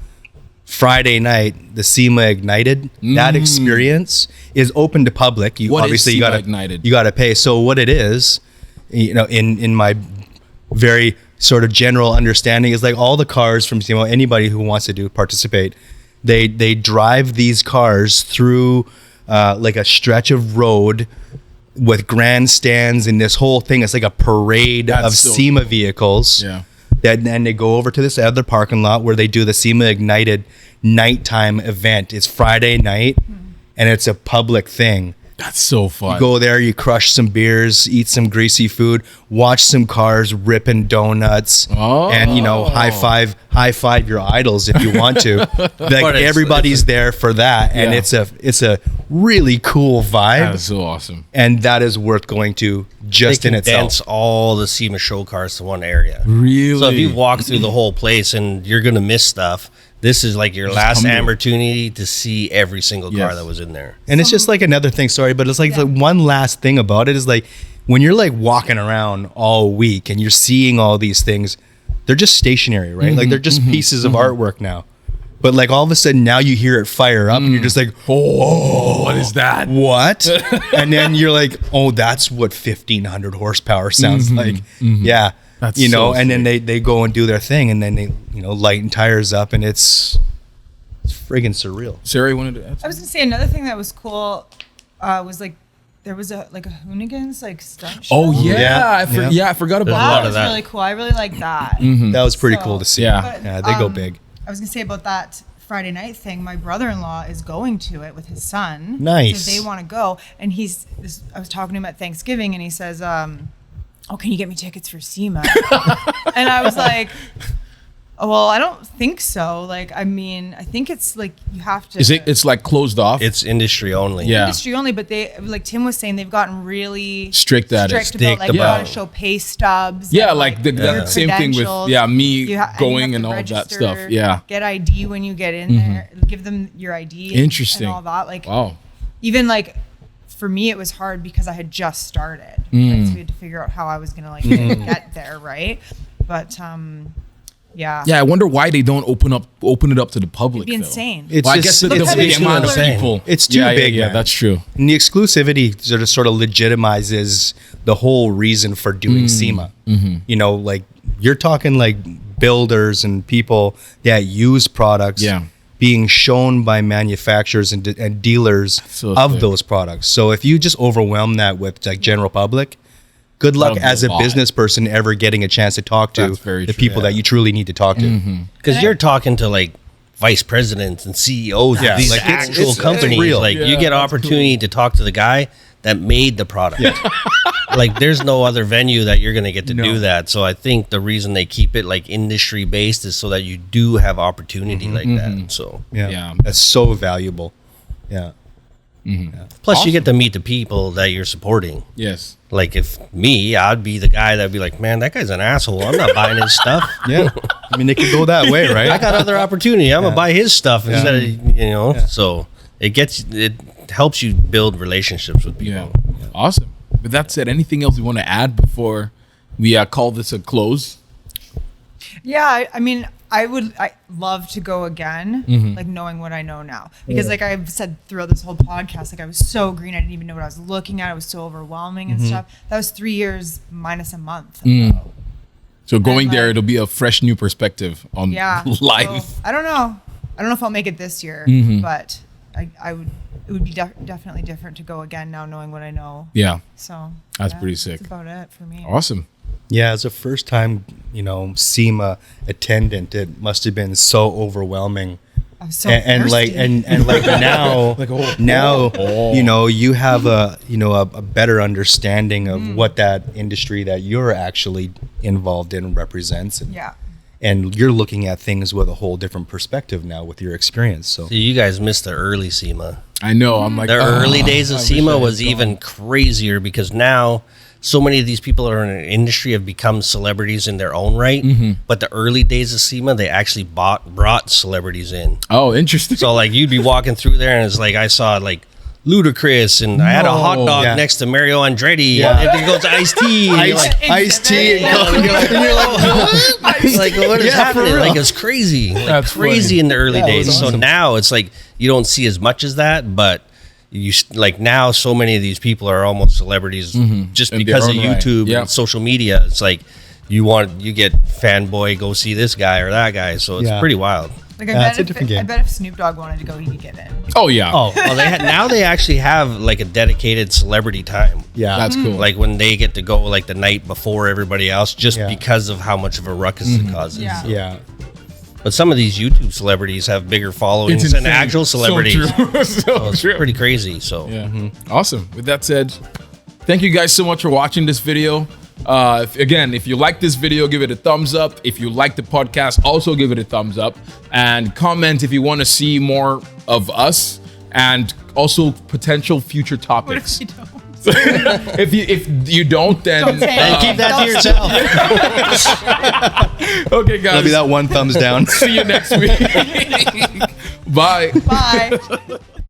Friday night, the SEMA Ignited, that experience is open to public. What is obviously SEMA you gotta Ignited? you gotta pay. So what it is in my very sort of general understanding, is like all the cars from SEMA, anybody who wants to participate, they drive these cars through like a stretch of road with grandstands and this whole thing. It's like a parade of SEMA vehicles. Yeah. Then they go over to this other parking lot where they do the SEMA Ignited nighttime event. It's Friday night, and it's a public thing. That's so fun. You go there, you crush some beers, eat some greasy food, watch some cars ripping donuts, and high five your idols if you want to. Like everybody's there for that, and it's a really cool vibe. That's so awesome, and that is worth going to just in itself. Condense all the SEMA show cars to one area. Really? So if you walk through the whole place and you're gonna miss stuff, this is like your last opportunity to see every single car that was in there. And it's just like another thing, sorry, but it's like the one last thing about it is like when you're like walking around all week and you're seeing all these things, they're just stationary, right? Like they're just pieces of artwork now. But like all of a sudden now you hear it fire up and you're just like, oh, what is that? What? And then you're like, oh, that's what 1500 horsepower sounds like. Yeah. That's and then they go and do their thing, and then they lighten tires up, and it's friggin' surreal. Sarah, you wanted to add? I was gonna say another thing that was cool was like there was a Hoonigans like stunt show. Oh yeah, I forgot about that. of Was really cool. I really like that. That was pretty cool to see. Yeah. They go big. I was gonna say about that Friday night thing. My brother-in-law is going to it with his son. Nice. So they want to go, and I was talking to him at Thanksgiving, and he says, "Oh, can you get me tickets for SEMA?" And I was like, "Oh, well, I don't think so. Like, I mean, I think it's like you have to." It's like closed off? It's industry only. Yeah. Industry only, but they, like Tim was saying, they've gotten really strict at it. about like you gotta show pay stubs. Yeah, and, like that same thing with me going and all that stuff. Yeah. Get ID when you get in there. Give them your ID. Interesting. And all that. Like, wow. Even like for me, it was hard because I had just started. Like, so we had to figure out how I was gonna like get there, right? But yeah. Yeah, I wonder why they don't open it up to the public. It'd be insane. It's I just guess the amount of people. It's too big. Yeah, man. that's true. And the exclusivity sort of legitimizes the whole reason for doing SEMA. Like you're talking like builders and people that use products being shown by manufacturers and dealers of those products. So if you just overwhelm that with like general public, good luck as a business person ever getting a chance to talk to the people that you truly need to talk to. Because you're talking to like vice presidents and CEOs of these like actual it's companies. real. Like you get opportunity to talk to the guy that made the product. Like there's no other venue that you're going to get to do that. So I think the reason they keep it like industry based is so that you do have opportunity like that. So that's so valuable. Yeah. Plus you get to meet the people that you're supporting. Yes. Like if me, I'd be the guy that'd be like, man, that guy's an asshole. I'm not buying his stuff. Yeah. I mean, it could go that way, right? I got other opportunity. I'm gonna buy his stuff instead of, so it helps you build relationships with people. Yeah. Awesome. With that said, anything else you want to add before we call this a close? Yeah, I mean, I love to go again, like knowing what I know now. Because like I've said throughout this whole podcast, like I was so green, I didn't even know what I was looking at. It was so overwhelming and stuff. That was 3 years minus a month ago. So going there, it'll be a fresh new perspective on life. So, I don't know if I'll make it this year, but it would be definitely different to go again now knowing what I know. Yeah. So that's pretty sick. That's about it for me. Awesome. Yeah, as a first time, SEMA attendant, it must have been so overwhelming. I'm so and like now you have a better understanding of what that industry that you're actually involved in represents, and you're looking at things with a whole different perspective now with your experience. So you guys missed the early SEMA. I know. I'm like the early days of SEMA was even crazier because now so many of these people are in an industry have become celebrities in their own right. But the early days of SEMA, they actually brought celebrities in. Oh, interesting. So like you'd be walking through there and it's like I saw like Ludacris and I had a hot dog next to Mario Andretti and then goes Ice-T. Ice-T and you're like what is happening? Like it's crazy. Like That's crazy funny. in the early days. Awesome. So now it's like you don't see as much as that, but like now so many of these people are almost celebrities just In because of their own right. YouTube Yeah. and social media. It's like you get fanboy, go see this guy or that guy. So it's Yeah. pretty wild. Like Yeah, it's a different game. I bet if Snoop Dogg wanted to go, he'd get in. Oh yeah. Oh, well, now they actually have like a dedicated celebrity time. Yeah. That's cool. Like when they get to go like the night before everybody else, just Yeah. because of how much of a ruckus it causes. Yeah. Yeah. But some of these YouTube celebrities have bigger followings It's than insane. actual celebrities. So true. So it's true. pretty crazy. So Yeah. Awesome. With that said, thank you guys so much for watching this video. If you like this video, give it a thumbs up. If you like the podcast, also give it a thumbs up. And comment if you want to see more of us and also potential future What topics. if you don't? If you don't, then Don't say and keep that to yourself. okay, guys. That'll be that one thumbs down. See you next week. Bye. Bye.